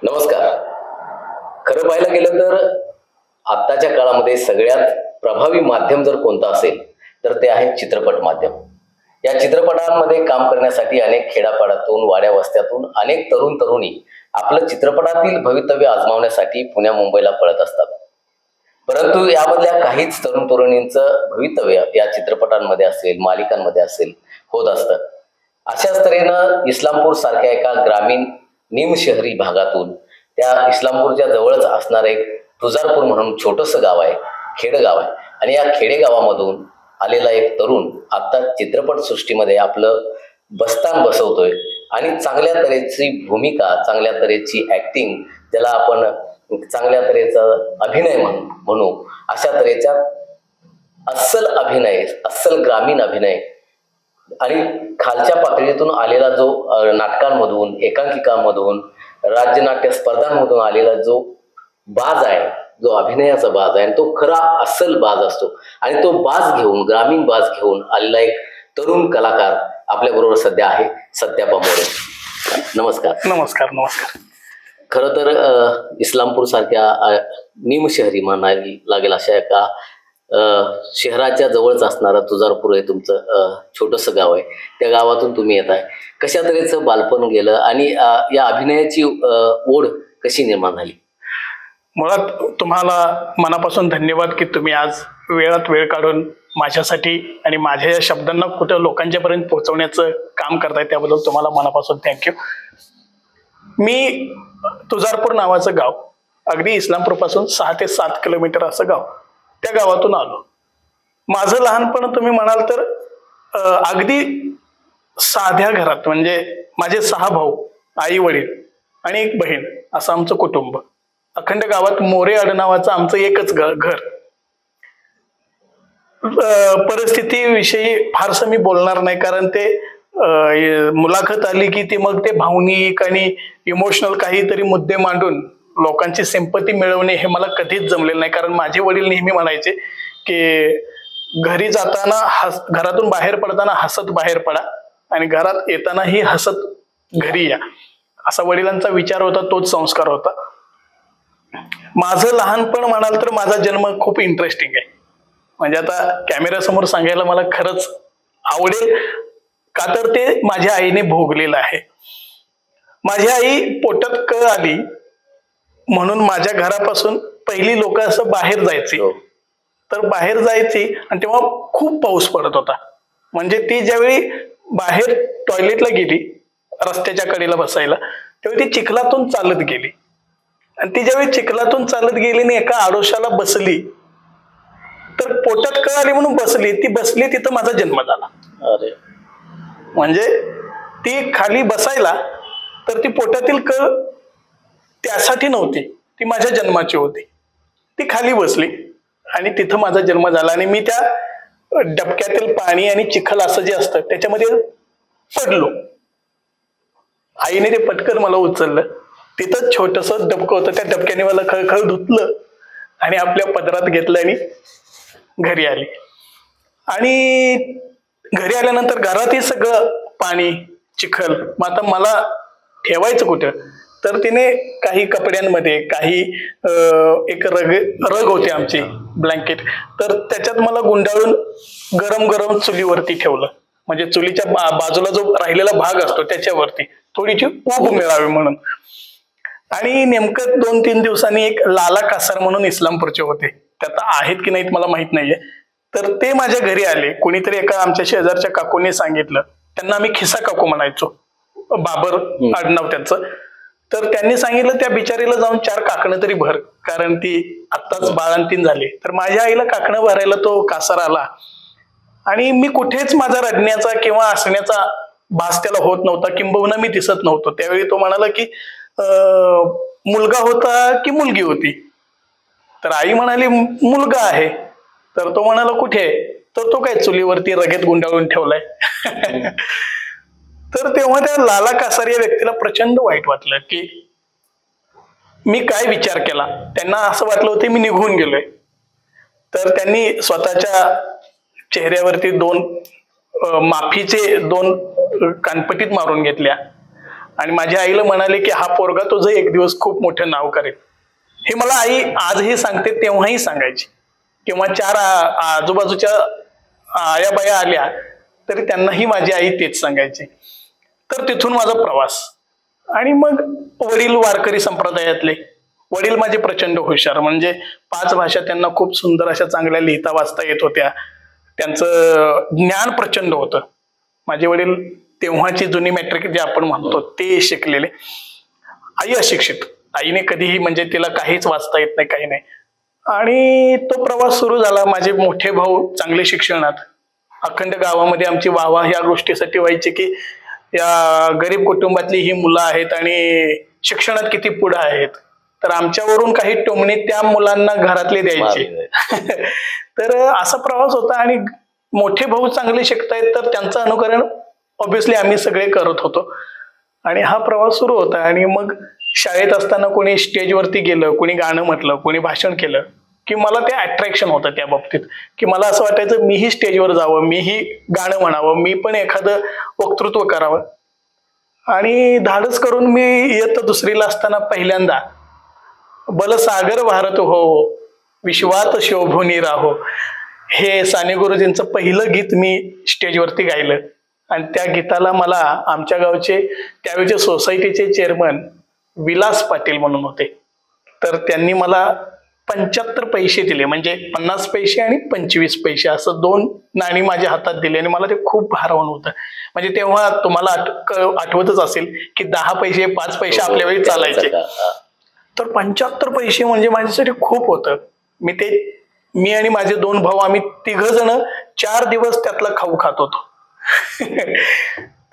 नमस्कार. खरं पाहायला गेलं तर आत्ताच्या काळामध्ये सगळ्यात प्रभावी माध्यम जर कोणतं असेल तर ते आहे चित्रपट माध्यम. या चित्रपटांमध्ये काम करण्यासाठी अनेक खेड्यापाड्यातून वाड्या वस्त्यातून अनेक तरुण तरुणी आपलं चित्रपटातील भवितव्य आजमावण्यासाठी पुण्या मुंबईला पळत असतात. परंतु यामधल्या काहीच तरुण तरुणींचं भवितव्य या चित्रपटांमध्ये असेल, मालिकांमध्ये असेल होत असतं. अशाच तऱ्हेनं इस्लामपूर सारख्या एका ग्रामीण निमशहरी भागातून त्या इस्लामपूरच्या जवळच असणार एक तुळजापूर म्हणून छोटंसं गाव आहे, खेडेगाव आहे. आणि या खेडेगावामधून आलेला एक तरुण आता चित्रपट सृष्टीमध्ये आपलं बस्तान बसवतोय आणि चांगल्या तऱ्हेची भूमिका, चांगल्या तऱ्हेची ऍक्टिंग, ज्याला आपण चांगल्या तऱ्हेचा अभिनय म्हणू अशा तऱ्हेच्या अस्सल अभिनय, अस्सल ग्रामीण अभिनय आणि खालच्या पातळीतून आलेला जो नाटकांमधून, एकांकिकांमधून, राज्यनाट्य स्पर्धांमधून आलेला जो बाज आहे, जो अभिनयाचा बाज आहे, तो खरा अस्सल बाज असतो. आणि तो बाज घेऊन, ग्रामीण बाज घेऊन आलेला एक तरुण कलाकार आपल्या बरोबर सध्या आहे, सत्यापा मोरे. नमस्कार. नमस्कार. नमस्कार. खरं तर इस्लामपूर सारख्या निमशहरी म्हणावी लागेल अशा एका शहराच्या जवळच असणारा तुळजापूर हे तुमचं छोटंसं गाव आहे. त्या गावातून तुम्ही येत आहे. कशा तऱ्हेचं बालपण गेलं आणि या अभिनयाची ओढ कशी निर्माण झाली? मुळात तुम्हाला मनापासून धन्यवाद की तुम्ही आज वेळात वेळ काढून माझ्यासाठी आणि माझ्या या शब्दांना कुठं लोकांच्या पर्यंत पोहोचवण्याचं काम करताय, त्याबद्दल तुम्हाला मनापासून थँक्यू. मी तुळजापूर नावाचं गाव, अगदी इस्लामपूरपासून 6 ते 7 किलोमीटर असं गाव, त्या गावातून आलो. माझं लहानपण तुम्ही म्हणाल तर अगदी साध्या घरात, म्हणजे माझे 6 भाऊ, आई वडील आणि एक बहीण असं आमचं कुटुंब. अखंड गावात मोरे आडनावाचं आमचं एकच घर. परिस्थितीविषयी फारसं मी बोलणार नाही, कारण ते मुलाखत आली की ते मग ते भावनिक आणि इमोशनल काहीतरी मुद्दे मांडून लोकांची सिंपती मिळवणे हे मला कधीच जमलेलं नाही. कारण माझे वडील नेहमी म्हणायचे की घरी जाताना घरातून बाहेर पडताना हसत बाहेर पडा आणि घरात येतानाही हसत घरी या, असा वडिलांचा विचार होता, तोच संस्कार होता. माझं लहानपण म्हणाल तर माझा जन्म खूप इंटरेस्टिंग आहे. म्हणजे आता कॅमेऱ्यासमोर सांगायला मला खरंच आवडेल, का तर ते माझ्या आईने भोगलेलं आहे. माझी आई पोटात कळ आली म्हणून माझ्या घरापासून पहिली लोक असं बाहेर जायची, तर बाहेर जायची आणि तेव्हा खूप पाऊस पडत होता. म्हणजे ती ज्यावेळी बाहेर टॉयलेटला गेली, रस्त्याच्या कडेला बसायला, त्यावेळी ती चिखलातून चालत गेली. आणि ती ज्यावेळी चिखलातून चालत गेली आणि एका आडोशाला बसली, तर पोटात कळ आली म्हणून बसली. ती बसली तिथं माझा जन्म झाला. अरे, म्हणजे ती खाली बसायला, तर ती पोटातील कळ त्यासाठी नव्हती, ती माझ्या जन्माची होती. ती खाली बसली आणि तिथं माझा जन्म झाला. आणि मी त्या डबक्यातील पाणी आणि चिखल असं जे असतं त्याच्यामध्ये पडलो. आईने ते पटकन मला उचललं. तिथं छोटंसं डबकं होतं, त्या डबक्याने मला खळखळ धुतलं आणि आपल्या पदरात घेतलं आणि घरी आली. आणि घरी आल्यानंतर घरातही सगळं पाणी, चिखल. मग आता मला ठेवायचं कुठं, तर तिने काही कपड्यांमध्ये, काही एक रग होती आमची, ब्लँकेट, तर त्याच्यात मला गुंडाळून गरम गरम चुलीवरती ठेवलं. म्हणजे चुलीच्या बाजूला जो राहिलेला भाग असतो त्याच्यावरती थोडीशी ऊब मिळावी म्हणून. आणि नेमकं 2-3 दिवसांनी एक लाला कासार म्हणून इस्लामपूरचे होते, त्यात आहेत की नाहीत मला माहित नाहीये, तर ते माझ्या घरी आले. कोणीतरी एका आमच्या शेजारच्या काकूने सांगितलं, त्यांना आम्ही खिसा काकू म्हणायचो, बाबर आडनाव त्यांचं. तर त्यांनी सांगितलं त्या बिचारीला जाऊन 4 काकणं तरी भर, कारण ती आत्ताच बाळंतीण झाली. तर माझ्या आईला काकणं भरायला तो कासार आला आणि मी कुठेच माझा रडण्याचा किंवा हसण्याचा भास त्याला होत नव्हता, किंबहुना मी दिसत नव्हतो. त्यावेळी तो म्हणाला की मुलगा होता की मुलगी होती. तर आई म्हणाली मुलगा आहे. तर तो म्हणाला कुठे, तर तो काय चुलीवरती रगेत गुंडाळून ठेवलाय. तर तेव्हा त्या लाला कासार या व्यक्तीला प्रचंड वाईट वाटलं की मी काय विचार केला. त्यांना असं वाटलं होतं मी निघून गेलोय. तर त्यांनी स्वतःच्या चेहऱ्यावरती 2 माफीचे 2 कानपटीत मारून घेतल्या आणि माझ्या आईला म्हणाले की हा पोरगा तुझं एक दिवस खूप मोठं नाव करेल. हे मला आई आजही सांगते, तेव्हाही सांगायची. किंवा 4 आजूबाजूच्या आया बाया आल्या तरी त्यांनाही माझी आई तेच सांगायची. तर तिथून माझा प्रवास. आणि मग वडील वारकरी संप्रदायातले. वडील माझे प्रचंड हुशार, म्हणजे 5 भाषा त्यांना खूप सुंदर अशा चांगल्या लिहिता वाचता येत होत्या. त्यांचं ज्ञान प्रचंड होतं. माझे वडील तेव्हाची जुनी मॅट्रिक जे आपण म्हणतो ते शिकलेले. आई अशिक्षित. आईने कधीही म्हणजे तिला काहीच वाचता येत नाही, काही नाही. आणि तो प्रवास सुरू झाला. माझे मोठे भाऊ चांगले शिक्षणात. अखंड गावामध्ये आमची वाहवा ह्या गोष्टीसाठी व्हायची की या गरीब कुटुंबातली ही मुलं आहेत आणि शिक्षणात किती पुढे आहेत. तर आमच्यावरून काही टोमणे त्या मुलांना घरातले द्यायचे. तर असा प्रवास होता. आणि मोठे भाऊ चांगले शिकतायत तर त्यांचं अनुकरण ऑब्व्हियसली आम्ही सगळे करत होतो. आणि हा प्रवास सुरू होता. आणि मग शाळेत असताना कोणी स्टेजवरती गेलं, कोणी गाणं म्हटलं, कोणी भाषण केलं की मला ते अट्रॅक्शन होतं त्या बाबतीत. की मला असं वाटायचं मीही स्टेजवर जावं, मीही गाणं म्हणावं, मी पण एखादं वक्तृत्व करावं. आणि धाडस करून मी इयत्ता 2रीला असताना पहिल्यांदा बलसागर भारत हो विश्वात शोभूनी राहो हे साने गुरुजींचं पहिलं गीत मी स्टेजवरती गायलं. आणि त्या गीताला मला आमच्या गावचे त्यावेळेचे सोसायटीचे चेअरमन विलास पाटील म्हणून होते. तर त्यांनी मला 75 पैसे दिले, म्हणजे 50 पैसे आणि 25 पैसे असं 2 नाणी माझ्या हातात दिले. आणि मला ते खूप भारावून होतं. म्हणजे तेव्हा तुम्हाला आठवतच असेल की 10 पैसे 5 पैसे आपल्या वेळी चालायचे. तर 75 पैसे म्हणजे माझ्यासाठी खूप होतं. मी आणि माझे 2 भाऊ आम्ही 3 जण 4 दिवस त्यातला खाऊ खात होतो.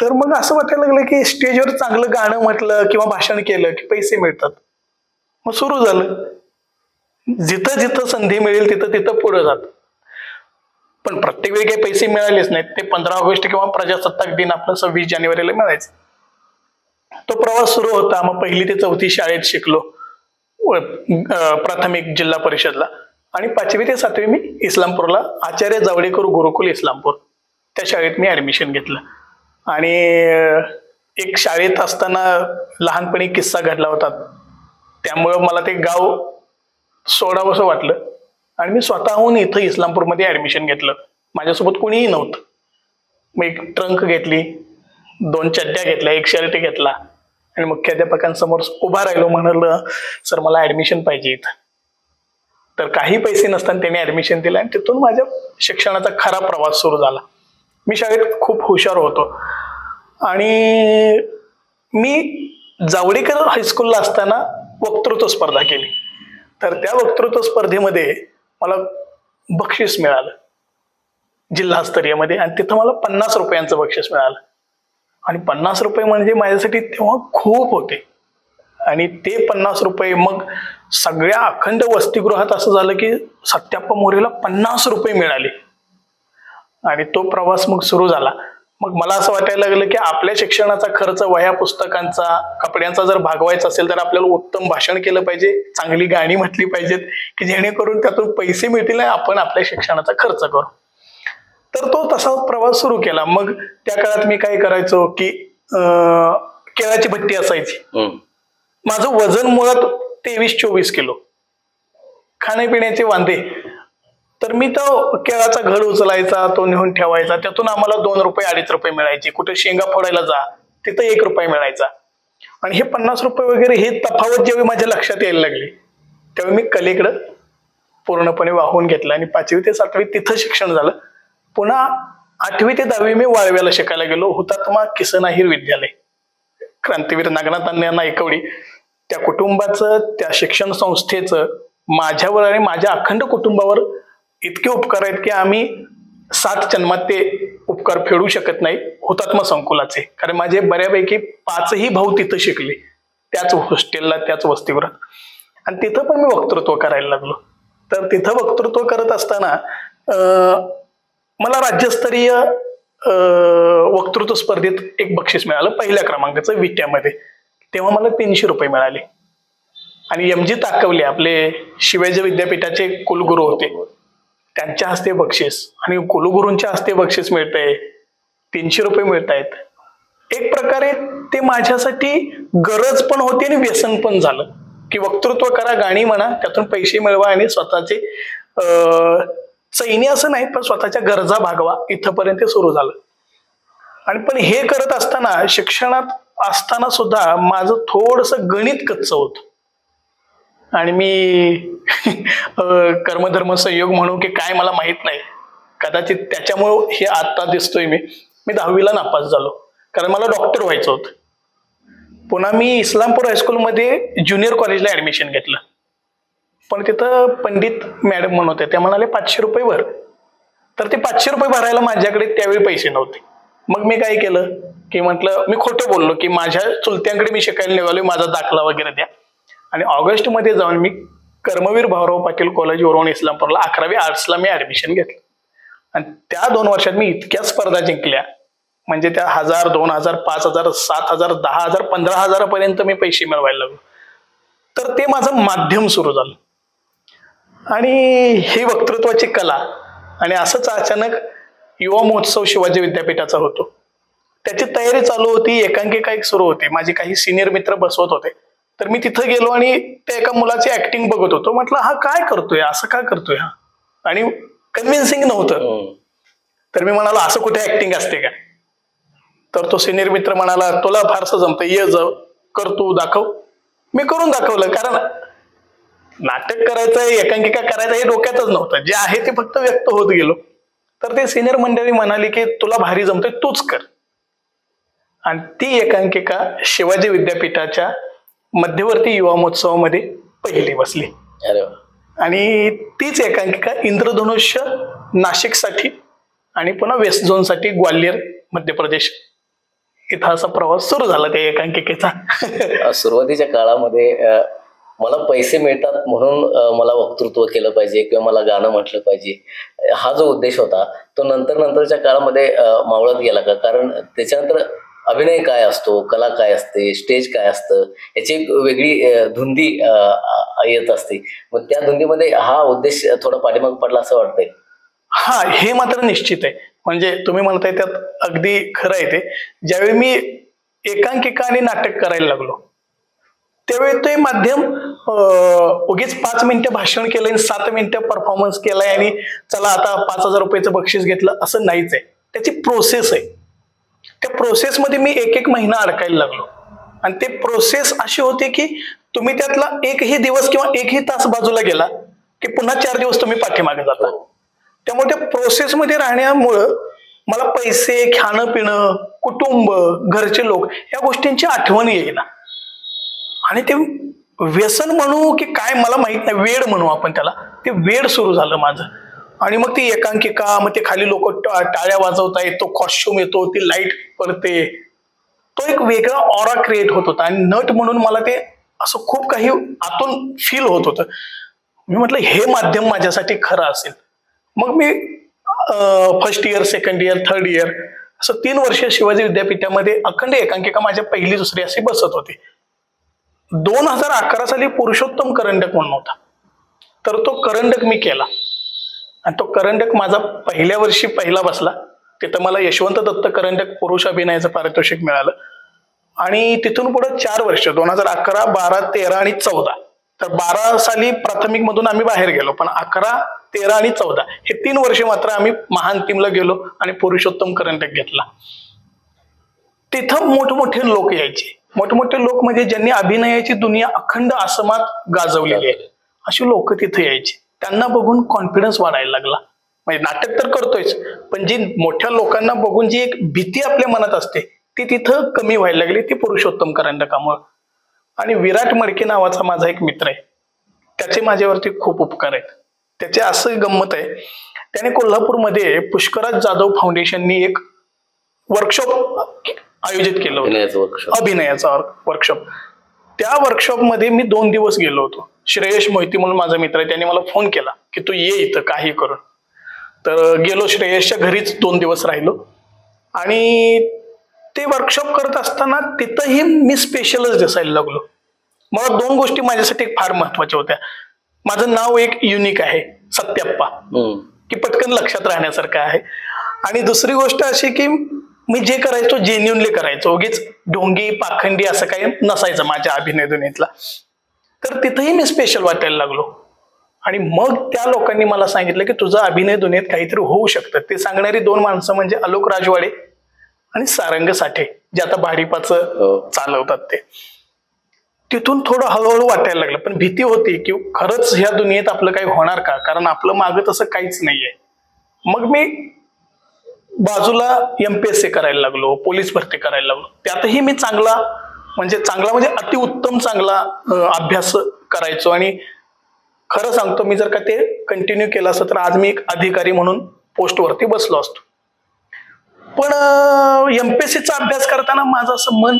तर मग असं वाटायला लागलं की स्टेजवर चांगलं गाणं म्हटलं किंवा भाषण केलं की पैसे मिळतात. मग सुरू झालं. जिथं जिथं संधी मिळेल तिथं तिथं पुढे जात. पण प्रत्येक वेळी काही पैसे मिळालेच नाहीत. ते 15 ऑगस्ट किंवा प्रजासत्ताक दिन आपलं 26 जानेवारीला मिळायचं. तो प्रवास सुरू होता. मग 1ली ते 4थी शाळेत शिकलो, प्राथमिक जिल्हा परिषदला. आणि 5वी ते 7वी मी इस्लामपूरला आचार्य जावडेकर गुरुकुल इस्लामपूर त्या शाळेत मी ऍडमिशन घेतलं. आणि एक शाळेत असताना लहानपणी किस्सा घडला होता, त्यामुळं मला ते गाव सोडावंसं वाटलं. आणि मी स्वतःहून इथं इस्लामपूरमध्ये ऍडमिशन घेतलं. माझ्यासोबत कोणीही नव्हतं. मग एक ट्रंक घेतली, 2 चड्ड्या घेतल्या, 1 शर्ट घेतला आणि मुख्याध्यापकांसमोर उभा राहिलो. म्हणालं सर मला ऍडमिशन पाहिजे इथं. तर काही पैसे नसताना त्यांनी ऍडमिशन दिलं. आणि तिथून माझ्या शिक्षणाचा खरा प्रवास सुरू झाला. मी शाळेत खूप हुशार होतो. आणि मी जावडेकर हायस्कूलला असताना वक्तृत्व स्पर्धा केली. तर त्या वक्तृत्व स्पर्धेमध्ये मला बक्षीस मिळालं जिल्हास्तरीयमध्ये. आणि तिथं मला 50 रुपयांचं बक्षीस मिळालं. आणि 50 रुपये म्हणजे माझ्यासाठी तेव्हा खूप होते. आणि ते 50 रुपये मग सगळ्या अखंड वसतिगृहात असं झालं की सत्याप्पा मोरेला 50 रुपये मिळाले. आणि तो प्रवास मग सुरू झाला. मग मला असं वाटायला लागलं की आपल्या शिक्षणाचा खर्च वह्या पुस्तकांचा कपड्यांचा जर भागवायचा असेल तर आपल्याला उत्तम भाषण केलं पाहिजे, चांगली गाणी म्हटली पाहिजेत की जेणेकरून त्यातून पैसे मिळतील आणि आपण आपल्या शिक्षणाचा खर्च करू. तर तो तसा प्रवास सुरू केला. मग त्या काळात मी काय करायचो की केळाची भट्टी असायची. माझं वजन मुळात 23-24 किलो. खाण्यापिण्याचे वांदे. तर मी तो केळाचा घड उचलायचा, तो नेऊन ठेवायचा. त्यातून आम्हाला 2 रुपये 2.5 रुपये मिळायचे. कुठे शेंगा फोडायला जा तिथं 1 रुपया मिळायचा. आणि हे 50 रुपये वगैरे हे तफावत जेव्हा माझ्या लक्षात यायला लागली तेव्हा मी कलेकडं पूर्णपणे वाहून घेतलं. आणि 5वी ते 7वी तिथं शिक्षण झालं. पुन्हा 8वी ते 10वी मी वाळव्याला शिकायला गेलो. हुतात्मा किसन अहिर विद्यालय, क्रांतीवीर नागनाथ अण्णा नायकवडी त्या कुटुंबाचं, त्या शिक्षण संस्थेचं माझ्यावर आणि माझ्या अखंड कुटुंबावर इतके उपकार आहेत की आम्ही 7 जन्मात ते उपकार फेडू शकत नाही हुतात्मा संकुलाचे. कारण माझे बऱ्यापैकी 5ही भाऊ तिथं शिकले, त्याच हॉस्टेलला, त्याच वसतिगृहात. आणि तिथं पण मी वक्तृत्व करायला लागलो. तर तिथं वक्तृत्व करत असताना मला राज्यस्तरीय वक्तृत्व स्पर्धेत एक बक्षीस मिळालं, 1ल्या क्रमांकाचं विट्यामध्ये. तेव्हा मला 300 रुपये मिळाले. आणि MG ताकवले आपले शिवाजी विद्यापीठाचे कुलगुरू होते, त्यांच्या हस्ते बक्षीस. आणि कुलगुरूंच्या हस्ते बक्षीस मिळतंय, 300 रुपये मिळत आहेत. एक प्रकारे ते माझ्यासाठी गरज पण होती आणि व्यसन पण झालं, की वक्तृत्व करा, गाणी म्हणा, त्यातून पैसे मिळवा आणि स्वतःचे चैनी असं नाही पण स्वतःच्या गरजा भागवा, इथपर्यंत सुरू झालं. आणि पण हे करत असताना, शिक्षणात असताना सुद्धा माझं थोडंसं गणित कच्चं होतं. आणि मी कर्मधर्म संयोग म्हणू की काय मला माहित नाही, कदाचित त्याच्यामुळं हे आता दिसतोय मी 10वीला नापास झालो, कारण मला डॉक्टर व्हायचं होतं. पुन्हा मी इस्लामपूर हायस्कूलमध्ये ज्युनियर कॉलेजला ऍडमिशन घेतलं, पण तिथं पंडित मॅडम म्हणून होते, त्या म्हणाले 500 रुपये भर. तर ते 500 रुपये भरायला माझ्याकडे त्यावेळी पैसे नव्हते. मग मी काय केलं की म्हटलं, मी खोटं बोललो की माझ्या चुलत्यांकडे मी शिकायला निघालो, माझा दाखला वगैरे द्या. आणि ऑगस्टमध्ये जाऊन मी कर्मवीर भाऊराव पाटील कॉलेजवरून इस्लामपूरला 11वी आर्ट्सला मी ऍडमिशन घेतलं. आणि त्या 2 वर्षात मी इतक्या स्पर्धा जिंकल्या, म्हणजे त्या 1000, 2000, 5000, 7000, 10000, 15000 पर्यंत मी पैसे मिळवायला लागलो. तर ते माझं माध्यम सुरू झालं. आणि ही वक्तृत्वाची कला. आणि असंच अचानक युवा महोत्सव शिवाजी विद्यापीठाचा होतो, त्याची तयारी चालू होती, एकांकिका एक सुरू होती, माझे काही सिनियर मित्र बसवत होते. तर मी तिथं गेलो आणि त्या एका मुलाची ऍक्टिंग बघत होतो. म्हटलं, हा काय करतोय, असं काय करतोय हा, आणि कन्व्हिन्सिंग नव्हतं. तर मी म्हणालो, असं कुठे ऍक्टिंग असते का? तर तो सिनियर मित्र म्हणाला, तुला फारसं जमतं, ये जाऊ कर, तू दाखव. मी करून दाखवलं, कारण नाटक करायचंय, एकांकिका करायचं हे डोक्यातच नव्हतं, जे आहे ते फक्त व्यक्त होत गेलो. तर ते सिनियर मंडळी म्हणाली की तुला भारी जमतंय, तूच कर. आणि ती एकांकिका शिवाजी विद्यापीठाच्या मध्यवर्ती युवा महोत्सवामध्ये पहिली बसली. आणि तीच एकांकिका इंद्रधनुष्य नाशिकसाठी आणि पुन्हा वेस्ट झोनसाठी ग्वाल्हेर मध्य प्रदेश इथं असा प्रवास सुरू झाला त्या एकांकिकेचा. सुरुवातीच्या काळामध्ये मला पैसे मिळतात म्हणून मला वक्तृत्व केलं पाहिजे किंवा मला गाणं म्हटलं पाहिजे, हा जो उद्देश होता तो नंतरच्या काळामध्ये मावळत गेला का? कारण त्याच्यानंतर अभिनय काय असतो, कला काय असते, स्टेज काय असतं, याची एक वेगळी धुंदी येत असते. मग त्या धुंदीमध्ये हा उद्देश थोडा पाठीमाग पडला असं वाटतंय. हा, हे मात्र निश्चित आहे. म्हणजे तुम्ही म्हणताय त्यात अगदी खरं आहे ते. ज्यावेळी मी एकांकिका आणि नाटक करायला लागलो त्यावेळी ते माध्यम उगीच 5 मिनिटं भाषण केलंय, 7 मिनिटं परफॉर्मन्स केलाय आणि चला आता 5000 रुपयाचं बक्षीस घेतलं असं नाहीच आहे. त्याची प्रोसेस आहे. त्या प्रोसेसमध्ये मी एक महिना अडकायला लागलो. आणि ते प्रोसेस अशी होती की तुम्ही त्यातला एकही दिवस किंवा एकही तास बाजूला गेला की पुन्हा 4 दिवस तुम्ही पाठीमागे जाता. त्यामुळे त्या प्रोसेसमध्ये राहण्यामुळं मला पैसे, खाणं पिणं, कुटुंब, घरचे लोक या गोष्टींची आठवण येईना. आणि ते व्यसन म्हणू की काय मला माहित नाही, वेड म्हणू आपण त्याला, ते वेड सुरू झालं माझं. आणि मग ती एकांकिका, मग ते खाली लोक टाळ्या वाजवतायत, तो कॉस्ट्युम येतो, ती लाईट पडते, तो एक वेगळा ऑरा क्रिएट होत होता. आणि नट म्हणून मला ते असं खूप काही आतून फील होत होतं. मी म्हटलं हे माध्यम माझ्यासाठी खरं असेल. मग मी first year, second year, third year असं 3 वर्ष शिवाजी विद्यापीठामध्ये अखंड एकांकिका माझ्या पहिली दुसरी अशी बसत होती. 2011 साली पुरुषोत्तम करंडक म्हणून होता, तर तो करंडक मी केला. आणि तो करंडक माझा पहिल्या वर्षी पहिला बसला. तिथं मला यशवंत दत्त करंडक पुरुष अभिनयाचं पारितोषिक मिळालं. आणि तिथून पुढे 4 वर्ष 2011, 12, 13 आणि 14. तर 12 साली प्राथमिक मधून आम्ही बाहेर गेलो, पण 11, 13 आणि 14 हे 3 वर्ष मात्र आम्ही महाअंतिमला गेलो आणि पुरुषोत्तम करंडक घेतला. तिथं मोठमोठे लोक यायचे. मोठमोठे लोक म्हणजे ज्यांनी अभिनयाची दुनिया अखंड आसमात गाजवलेली आहे अशी लोक तिथे यायची. त्यांना बघून कॉन्फिडन्स वाढायला लागला. म्हणजे नाटक तर करतोयच, पण जी मोठ्या लोकांना बघून जी एक भीती आपल्या मनात असते ती तिथं कमी व्हायला लागली, ती पुरुषोत्तम करंडकामुळे. आणि विराट मडके नावाचा माझा एक मित्र आहे, त्याचे माझ्यावरती खूप उपकार आहेत. त्याचे असं गंमत आहे, त्याने कोल्हापूरमध्ये पुष्कराज जाधव फाउंडेशननी एक वर्कशॉप आयोजित केलं होतं, अभिनयाचा वर्कशॉप. त्या वर्कशॉपमध्ये मी 2 दिवस गेलो होतो. श्रेयश मोहिती म्हणून माझा मित्र आहे, त्याने मला फोन केला की तू ये इथं काही करून. तर गेलो, श्रेयसच्या घरीच 2 दिवस राहिलो. आणि ते वर्कशॉप करत असताना तिथंही मी स्पेशलच दिसायला लागलो. मला 2 गोष्टी माझ्यासाठी फार महत्वाच्या होत्या. माझं नाव एक युनिक आहे, सत्यप्पा, की पटकन लक्षात राहण्यासारखं आहे. आणि दुसरी गोष्ट अशी की मी जे करायचो जेन्युनली करायचो, उगीच ढोंगी पाखंडी असं काही नसायचं माझ्या अभिनय दुनियेतला. तर तिथंही मी स्पेशल वाटायला लागलो. आणि मग त्या लोकांनी मला सांगितलं की तुझं अभिनय दुनियेत काहीतरी होऊ शकतं. ते सांगणारी 2 माणसं म्हणजे आलोक राजवाडे आणि सारंग साठे, जे आता भाडीपाचं चालवतात ते. तिथून थोडं हळूहळू वाटायला लागलं, पण भीती होती की खरंच ह्या दुनियेत आपलं काही होणार का, कारण आपलं मागं तसं काहीच नाहीये. मग मी बाजूला MPSC करायला लागलो, पोलीस भरती करायला लागलो. त्यातही मी चांगला म्हणजे अतिउत्तम चांगला अभ्यास करायचो. आणि खरं सांगतो, मी जर का ते कंटिन्यू केलं असतं तर आज मी एक अधिकारी म्हणून पोस्टवरती बसलो असतो. पण MPSCचा अभ्यास करताना माझं असं मन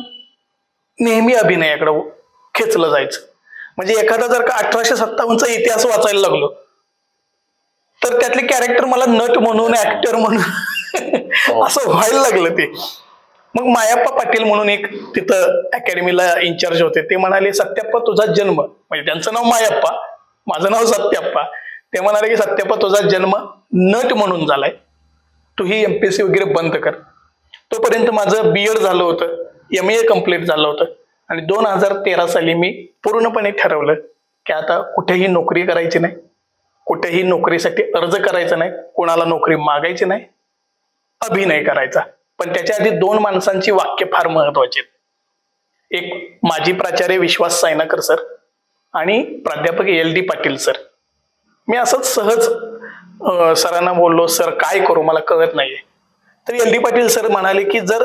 नेहमी अभिनयाकडे खेचलं जायचं. म्हणजे एखादा जर का 1857चा इतिहास वाचायला लागलो तर त्यातले कॅरेक्टर मला नट म्हणून ऍक्टर म्हणून असं व्हायला लागलं ते. मग मायाप्पा पाटील म्हणून एक तिथं अकॅडमीला इन्चार्ज होते, ते म्हणाले सत्याप्पा तुझा जन्म, म्हणजे त्यांचं नाव मायाप्पा, माझं नाव सत्याप्पा. ते म्हणाले की सत्याप्पा तुझा जन्म नट म्हणून झालाय, तू ही MPSC वगैरे बंद कर. तोपर्यंत माझं BEd झालं होतं, MA कम्प्लीट झालं होतं. आणि 2013 साली मी पूर्णपणे ठरवलं की आता कुठेही नोकरी करायची नाही, कुठेही नोकरीसाठी अर्ज करायचा नाही, कोणाला नोकरी मागायची नाही, अभिनय करायचा. पण त्याच्या आधी 2 माणसांची वाक्य फार महत्वाची आहेत. एक माजी प्राचार्य विश्वास सायनाकर सर आणि प्राध्यापक LD पाटील सर. मी असंच सहज सरांना बोललो, सर काय करू मला कळत नाहीये. तर LD पाटील सर म्हणाले की जर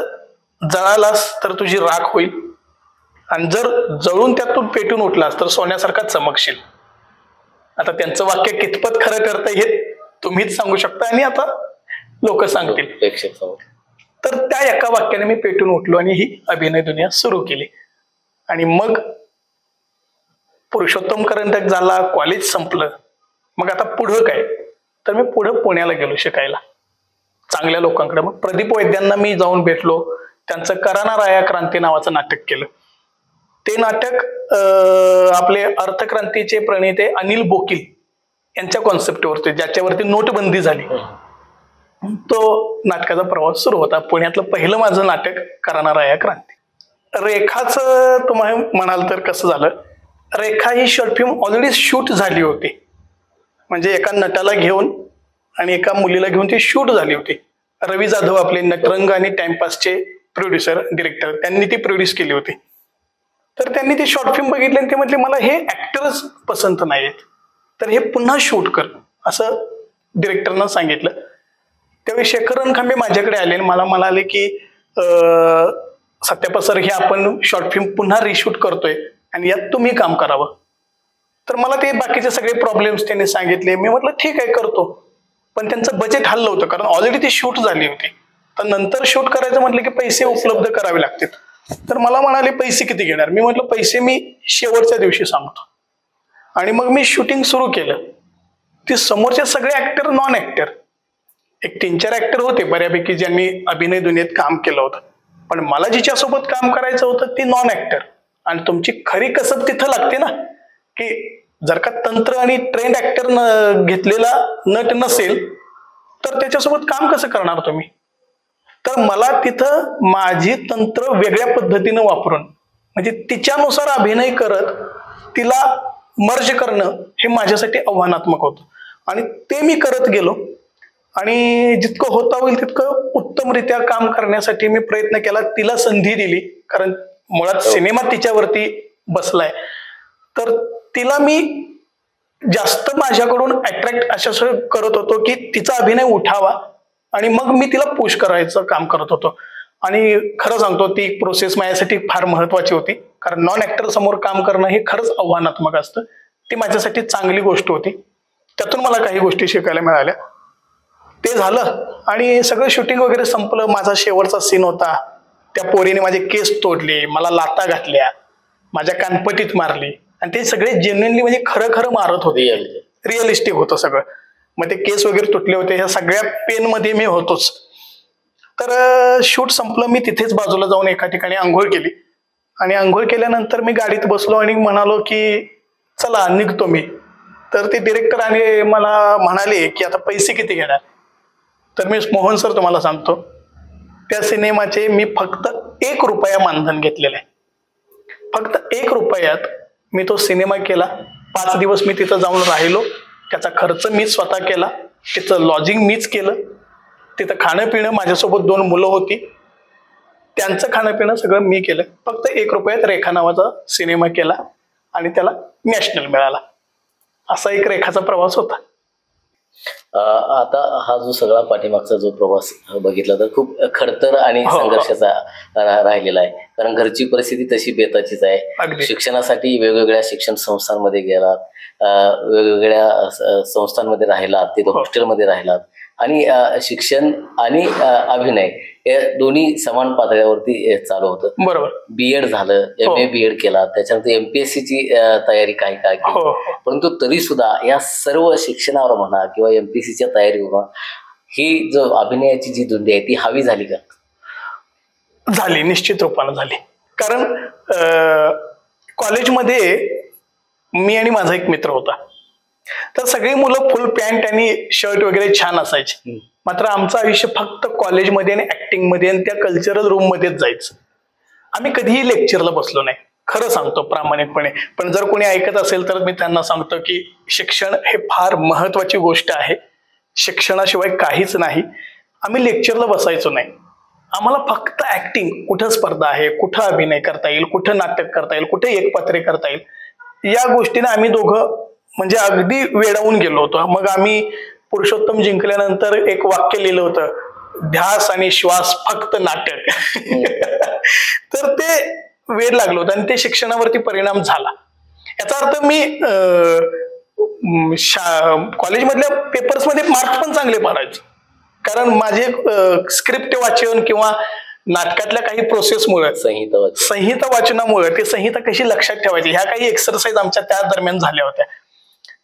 जळालास तर तुझी राख होईल, आणि जर जळून त्यातून पेटून उठलास तर सोन्यासारखा चमकशील. आता त्यांचं वाक्य कितपत खरं ठरतं हे तुम्हीच सांगू शकता आणि आता लोक सांगतील. तर त्या एका वाक्याने मी पेटून उठलो आणि ही अभिनय दुनिया सुरू केली. आणि मग पुरुषोत्तम करंडक झाला, कॉलेज संपलं. मग आता पुढं काय, तर मी पुढं पुण्याला गेलो शिकायला चांगल्या लोकांकडे. मग प्रदीप वैद्यांना मी जाऊन भेटलो, त्यांचं कराना राया क्रांती नावाचं नाटक केलं. ते नाटक आपले अर्थक्रांतीचे प्रणेते अनिल बोकील यांच्या कॉन्सेप्टवरती, ज्याच्यावरती नोटबंदी झाली, तो नाटकाचा प्रवास सुरू होता. पुण्यातलं पहिलं माझं नाटक कराना राया क्रांती. रेखाचं तुम्हाला म्हणाल तर कसं झालं, रेखा ही शॉर्ट फिल्म ऑलरेडी शूट झाली होती. म्हणजे एका नटाला घेऊन आणि एका मुलीला घेऊन ती शूट झाली होती. रवी जाधव आपले नटरंग आणि टाइमपासचे प्रोड्युसर डिरेक्टर, त्यांनी ती प्रोड्यूस केली होती. तर त्यांनी ती शॉर्ट फिल्म बघितली आणि ते म्हटले मला हे ऍक्टरच पसंत नाहीत, तर हे पुन्हा शूट कर असं डिरेक्टरनं सांगितलं. त्यावेळी शेखर रणखांबे माझ्याकडे आले आणि मला म्हणाले की सत्याप्पा सर, हे आपण शॉर्ट फिल्म पुन्हा रिशूट करतोय आणि यात तुम्ही काम करावं. तर मला ते बाकीचे सगळे प्रॉब्लेम्स त्यांनी सांगितले. मी म्हटलं ठीक आहे करतो, पण त्यांचं बजेट हल्लं होतं कारण ऑलरेडी ती शूट झाली होती. तर नंतर शूट करायचं म्हटलं की पैसे उपलब्ध करावे लागतील. तर मला म्हणाले पैसे किती घेणार. मी म्हटलं पैसे मी शेवटच्या दिवशी सांगतो. आणि मग मी शूटिंग सुरू केलं. ते समोरचे सगळे ऍक्टर नॉन ऍक्टर, एक 3-4 ऍक्टर होते बऱ्यापैकी ज्यांनी अभिनय दुनियेत काम केलं होतं, पण मला जिच्यासोबत काम करायचं होतं ती नॉन ऍक्टर. आणि तुमची खरी कसब तिथं लागते ना, की जर का तंत्र आणि ट्रेंड ऍक्टर घेतलेला नट नसेल तर त्याच्यासोबत काम कसं करणार तुम्ही. तर मला तिथं माझी तंत्र वेगळ्या पद्धतीनं वापरून, म्हणजे तिच्यानुसार अभिनय करत तिला मर्ज करणं हे माझ्यासाठी आव्हानात्मक होतं. आणि ते मी करत गेलो आणि जितकं होता होईल तितकं उत्तमरित्या काम करण्यासाठी मी प्रयत्न केला. तिला संधी दिली, कारण मुळात सिनेमा तिच्यावरती बसलाय. तर तिला मी जास्त माझ्याकडून अट्रॅक्ट अशा करत होतो की तिचा अभिनय उठावा आणि मग मी तिला पुश करायचं काम करत होतो. आणि खरं सांगतो ती प्रोसेस माझ्यासाठी फार महत्वाची होती, कारण नॉन ऍक्टर समोर काम करणं हे खरंच आव्हानात्मक असतं. ती माझ्यासाठी चांगली गोष्ट होती, त्यातून मला काही गोष्टी शिकायला मिळाल्या. ते झालं आणि सगळं शूटिंग वगैरे संपलं. माझा शेवटचा सीन होता, त्या पोरीने माझे केस तोडले, मला लाता घातल्या, माझ्या कानपटीत मारली आणि ते सगळे जेन्युइनली म्हणजे खरं खरं मारत होते, रिअलिस्टिक होतं सगळं. मग ते केस वगैरे तुटले होते, ह्या सगळ्या पेनमध्ये मी होतोच. तर शूट संपलं, मी तिथेच बाजूला जाऊन एका ठिकाणी आंघोळ केली आणि आंघोळ केल्यानंतर मी गाडीत बसलो आणि म्हणालो की चला निघतो मी. तर ते डिरेक्टर आणि मला म्हणाले की आता पैसे किती घेणार. तर मी मोहन सर तुम्हाला सांगतो, त्या सिनेमाचे मी फक्त 1 रुपया मानधन घेतलेलं आहे. फक्त 1 रुपयात मी तो सिनेमा केला. 5 दिवस मी तिथं जाऊन राहिलो. त्याचा खर्च मीच स्वतः केला. तिथं लॉजिंग मीच केलं. तिथं खाणं पिणं, माझ्यासोबत 2 मुलं होती, त्यांचं खाणं पिणं सगळं मी केलं. फक्त 1 रुपयात रेखा नावाचा सिनेमा केला आणि त्याला नॅशनल मिळाला. असा एक रेखाचा प्रवास होता. आता हा जो सगळा पाठीमागचा जो प्रवास बघितला तर खूप खडतर आणि संघर्षाचा राहिलेला आहे. कारण घरची परिस्थिती तशी बेताचीच आहे. शिक्षणासाठी वेगवेगळ्या शिक्षण संस्थांमध्ये गेलात, वेगवेगळ्या संस्थांमध्ये राहिलात, तिथे हॉस्टेलमध्ये राहिलात आणि शिक्षण आणि अभिनय हे दोन्ही समान पातळीवरती चालू होतं. बरोबर. बीएड झालं, MA BEd केला, त्याच्यानंतर MPSC ची तयारी काही काळ केली. परंतु तरी सुद्धा या सर्व शिक्षणावर म्हणा किंवा MPSCच्या तयारीवर ही जो अभिनयाची जी धुंदी आहे ती हवी झाली का? झाली, निश्चित रूपानं झाली. कारण कॉलेजमध्ये मी आणि माझा एक मित्र होता, तर सगळी मुलं फुल पॅन्ट आणि शर्ट वगैरे छान असायचे. मात्र आमचं आयुष्य फक्त कॉलेजमध्ये आणि ऍक्टिंग मध्ये आणि त्या कल्चरल रूम मध्येच जायचं. आम्ही कधीही लेक्चरला बसलो नाही, खरं सांगतो प्रामाणिकपणे. पण जर कोणी ऐकत असेल तर मी त्यांना सांगतो की शिक्षण हे फार महत्वाची गोष्ट आहे. शिक्षणाशिवाय काहीच नाही. आम्ही लेक्चरला बसायचो नाही. आम्हाला फक्त ऍक्टिंग, कुठं स्पर्धा आहे, कुठं अभिनय करता येईल, कुठं नाटक करता येईल, कुठे एकपात्रे करता येईल, या गोष्टीने आम्ही दोघं म्हणजे अगदी वेडावून गेलो होतो. मग आम्ही पुरुषोत्तम जिंकल्यानंतर एक वाक्य लिहिलं होतं, ध्यास आणि श्वास फक्त नाटक. तर ते वेड लागलं होतं आणि ते शिक्षणावरती परिणाम झाला. याचा अर्थ मी कॉलेजमधल्या पेपर्समध्ये मार्क्स पण चांगले पाडायचे, कारण माझे स्क्रिप्ट वाचन किंवा नाटकातल्या काही प्रोसेसमुळे, संहिता वाचनामुळे ते संहिता कशी लक्षात ठेवायची ह्या काही एक्सरसाइज आमच्या त्या दरम्यान झाल्या होत्या.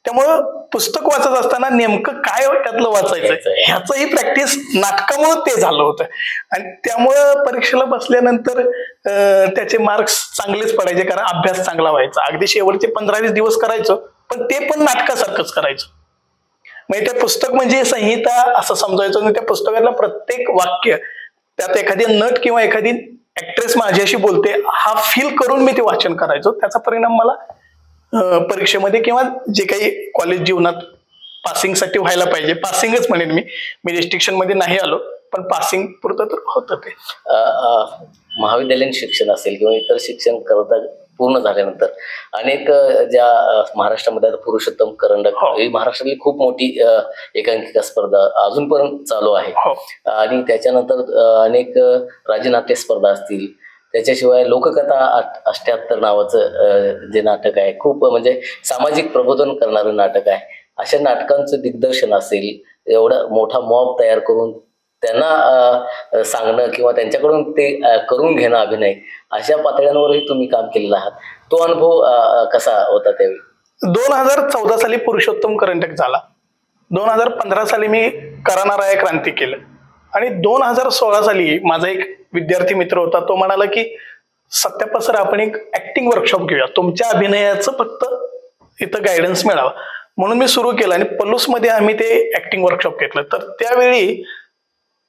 त्यामुळं पुस्तक वाचत असताना नेमकं काय त्यातलं वाचायचं ह्याचंही प्रॅक्टिस नाटकामुळे ते झालं होतं. आणि त्यामुळं परीक्षेला बसल्यानंतर त्याचे मार्क्स चांगलेच पडायचे, कारण अभ्यास चांगला व्हायचा. अगदी शेवटचे 15-20 दिवस करायचो, पण ते पण नाटकासारखंच करायचं. म्हणजे ते पुस्तक म्हणजे संहिता असं समजायचं. आणि त्या पुस्तकातलं प्रत्येक वाक्य, त्यात एखादी नट किंवा एखादी ऍक्ट्रेस माझ्याशी बोलते हा फील करून मी ते वाचन करायचो. त्याचा परिणाम मला परीक्षेमध्ये किंवा जे काही कॉलेज जीवनात पासिंगसाठी व्हायला पाहिजे, पासिंगच म्हणेन मी डिस्टिंक्शन मध्ये नाही आलो, पण पासिंग पुरतं तर होतं. ते महाविद्यालयीन शिक्षण असेल किंवा इतर शिक्षण करता पूर्ण झाल्यानंतर अनेक ज्या महाराष्ट्रामध्ये पुरुषोत्तम करंडक ही महाराष्ट्रातली खूप मोठी एकांकिका स्पर्धा अजूनपर्यंत चालू आहे. आणि त्याच्यानंतर अनेक राज्यनाट्य स्पर्धा असतील. त्याच्याशिवाय लोककथा 78 नावाचं जे नाटक आहे, खूप म्हणजे सामाजिक प्रबोधन करणारं नाटक आहे. अशा नाटकांचं दिग्दर्शन असेल, एवढा मोठा मॉब तयार करून त्यांना सांगणं किंवा त्यांच्याकडून ते करून घेणं अभिनय, अशा पातळ्यांवरही तुम्ही काम केलेलं आहात. तो अनुभव कसा होता त्यावेळी? 2014 साली पुरुषोत्तम करंडक झाला. 2015 साली मी करानाराया क्रांती केलं. आणि 2016 साली माझा एक विद्यार्थी मित्र होता, तो म्हणाला की सत्याप्पा सर आपण एक ऍक्टिंग वर्कशॉप घेऊया, तुमच्या अभिनयाचं फक्त इथं गायडन्स मिळावं. म्हणून मी सुरू केलं आणि पलूसमध्ये आम्ही ते ऍक्टिंग वर्कशॉप घेतलं. तर त्यावेळी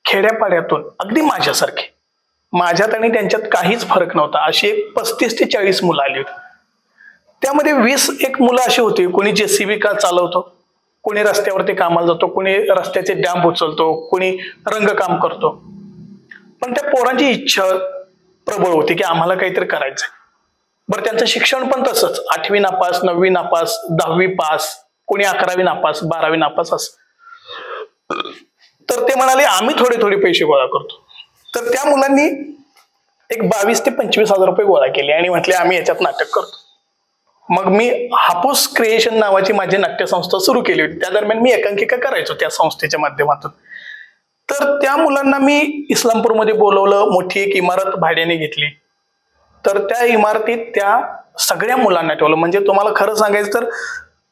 खेड्यापाड्यातून अगदी माझ्यासारखे, माझ्यात आणि त्यांच्यात काहीच फरक नव्हता, अशी एक 35 ते 40 मुलं आली होती. त्यामध्ये 20 मुलं अशी होती, कोणी JCB का चालवतो, कोणी रस्त्यावरती कामाला जातो, कोणी रस्त्याचे डॅम्प उचलतो, कोणी रंगकाम करतो. पण त्या पोरांची इच्छा प्रबळ होती की आम्हाला काहीतरी करायचंय. बरं, त्यांचं शिक्षण पण तसंच, 8वी नापास, 9वी नापास, 10वी पास, कोणी 11वी नापास, 12वी नापास असं. तर ते म्हणाले आम्ही थोडे पैसे गोळा करतो. तर त्या मुलांनी एक 22 ते 25 हजार रुपये गोळा केले आणि म्हटले आम्ही याच्यात नाटक करतो. मग मी हापूस क्रिएशन नावाची माझी नाट्यसंस्था सुरू केली होती. त्या दरम्यान मी एकांकिका करायचो त्या संस्थेच्या माध्यमातून. तर त्या मुलांना मी इस्लामपूरमध्ये बोलवलं, मोठी एक इमारत भाड्याने घेतली. तर त्या इमारतीत त्या सगळ्या मुलांना ठेवलं. म्हणजे तुम्हाला खरं सांगायचं तर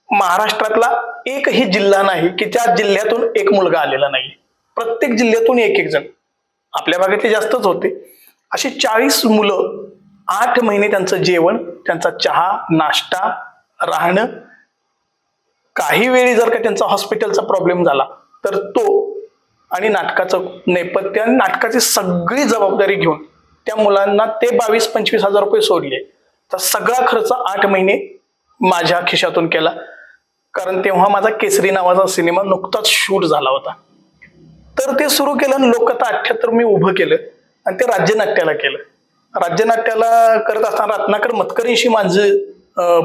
महाराष्ट्रातला एकही जिल्हा नाही की त्या जिल्ह्यातून एक मुलगा आलेला नाही. प्रत्येक जिल्ह्यातून एक जण, आपल्या भागातले जास्तच होते, अशी 40 मुलं 8 महिने त्यांचं जेवण, त्यांचा चहा, नाश्ता, राहणं, काही वेळी जर का त्यांचा हॉस्पिटलचा प्रॉब्लेम झाला तर तो, आणि नाटकाचं नेपथ्य आणि नाटकाची सगळी जबाबदारी घेऊन त्या मुलांना ते 22-25 हजार रुपये सोडले. तर सगळा खर्च 8 महिने माझ्या खिशातून केला, कारण तेव्हा माझा केसरी नावाचा सिनेमा नुकताच शूट झाला होता. तर ते सुरू केलं आणि लोककथा 78 मी उभं केलं आणि ते राज्यनाट्याला केलं. राज्यनाट्याला करत असताना रत्नाकर मतकरींशी माझं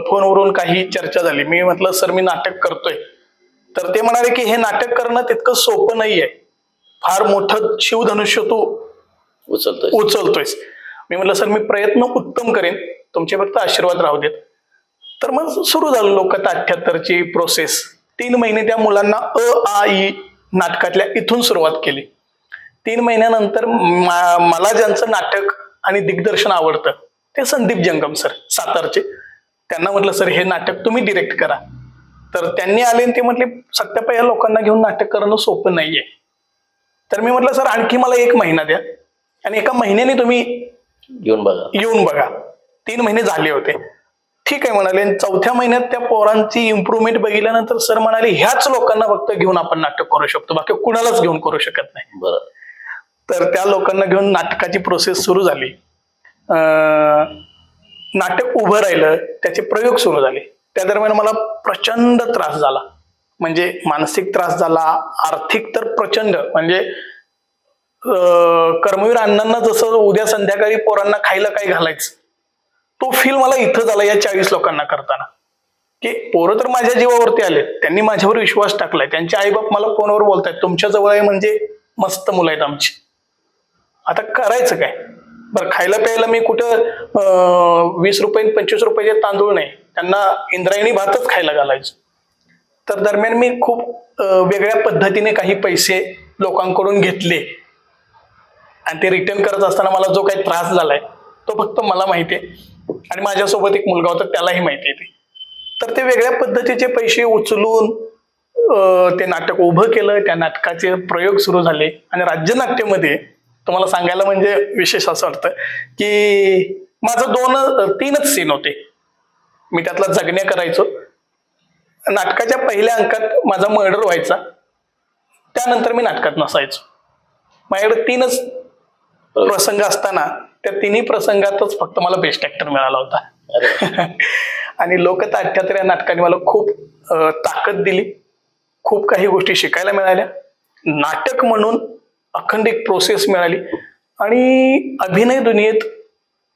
फोनवरून काही चर्चा झाली. मी म्हटलं, सर मी नाटक करतोय. तर ते म्हणाले की हे नाटक करणं तितकं सोपं नाहीये, फार मोठं शिवधनुष्य तू उचलतोयस. मी म्हटलं, सर मी प्रयत्न उत्तम करेन, तुमचे फक्त आशीर्वाद राहू देत. तर मग सुरू झालं लोककथा 78ची प्रोसेस. 3 महिने त्या मुलांना अ आ इ नाटकातल्या इथून सुरुवात केली. 3 महिन्यानंतर मला ज्यांचं नाटक आणि दिग्दर्शन आवडतं ते संदीप जंगम सर सातारचे. त्यांना म्हटलं, सर हे नाटक तुम्ही डिरेक्ट करा. तर त्यांनी आले आणि ते म्हटले, सत्यापा या लोकांना घेऊन नाटक करणं सोपं नाहीये. तर मी म्हटलं, सर आणखी मला 1 महिना द्या आणि 1 महिन्याने तुम्ही येऊन बघा. 3 महिने झाले होते. ठीक आहे म्हणाले. 4थ्या महिन्यात त्या पोरांची इम्प्रुव्हमेंट बघितल्यानंतर सर म्हणाले, ह्याच लोकांना फक्त घेऊन आपण नाटक करू शकतो, बाकी कुणालाच घेऊन करू शकत नाही. बरं. तर त्या लोकांना घेऊन नाटकाची प्रोसेस सुरू झाली. नाटक उभं राहिलं, त्याचे प्रयोग सुरू झाले. त्या दरम्यान मला प्रचंड त्रास झाला, म्हणजे मानसिक त्रास झाला, आर्थिक तर प्रचंड. म्हणजे कर्मवीर अण्णांना जसं उद्या संध्याकाळी पोरांना खायला काय घालायचं, तो फील मला इथं झाला या 40 लोकांना करताना. की पोरं तर माझ्या जीवावरती आले, त्यांनी माझ्यावर विश्वास टाकलाय. त्यांचे आईबाप मला फोनवर बोलतायत, तुमच्या जवळ आहे म्हणजे मस्त मुलं आहेत आमची, आता करायचं काय. बरं, खायला प्यायला मी कुठं 20 रुपये 25 रुपयाचे तांदूळ नाही, त्यांना इंद्रायणी भातच खायला घालायचं. तर दरम्यान मी खूप वेगळ्या पद्धतीने काही पैसे लोकांकडून घेतले आणि ते रिटर्न करत असताना मला जो काही त्रास झालाय तो फक्त मला माहिती आहे आणि माझ्यासोबत एक मुलगा होता त्यालाही माहिती आहे. तर ते वेगळ्या पद्धतीचे पैसे उचलून ते नाटक उभं केलं. त्या नाटकाचे प्रयोग सुरू झाले आणि राज्यनाट्यामध्ये तुम्हाला सांगायला म्हणजे विशेष असं वाटतं की माझं 3च सीन होते. मी त्यातला जगण्या करायचो. नाटकाच्या पहिल्या अंकात माझा मर्डर व्हायचा, त्यानंतर मी नाटकात नसायचो. माझ्याकडे 3च प्रसंग असताना त्या 3ही प्रसंगातच फक्त मला बेस्ट ऍक्टर मिळाला होता. आणि लोककथा 78 या नाटकाने मला खूप ताकद दिली, खूप काही गोष्टी शिकायला मिळाल्या, नाटक म्हणून अखंड एक प्रोसेस मिळाली आणि अभिनय दुनियेत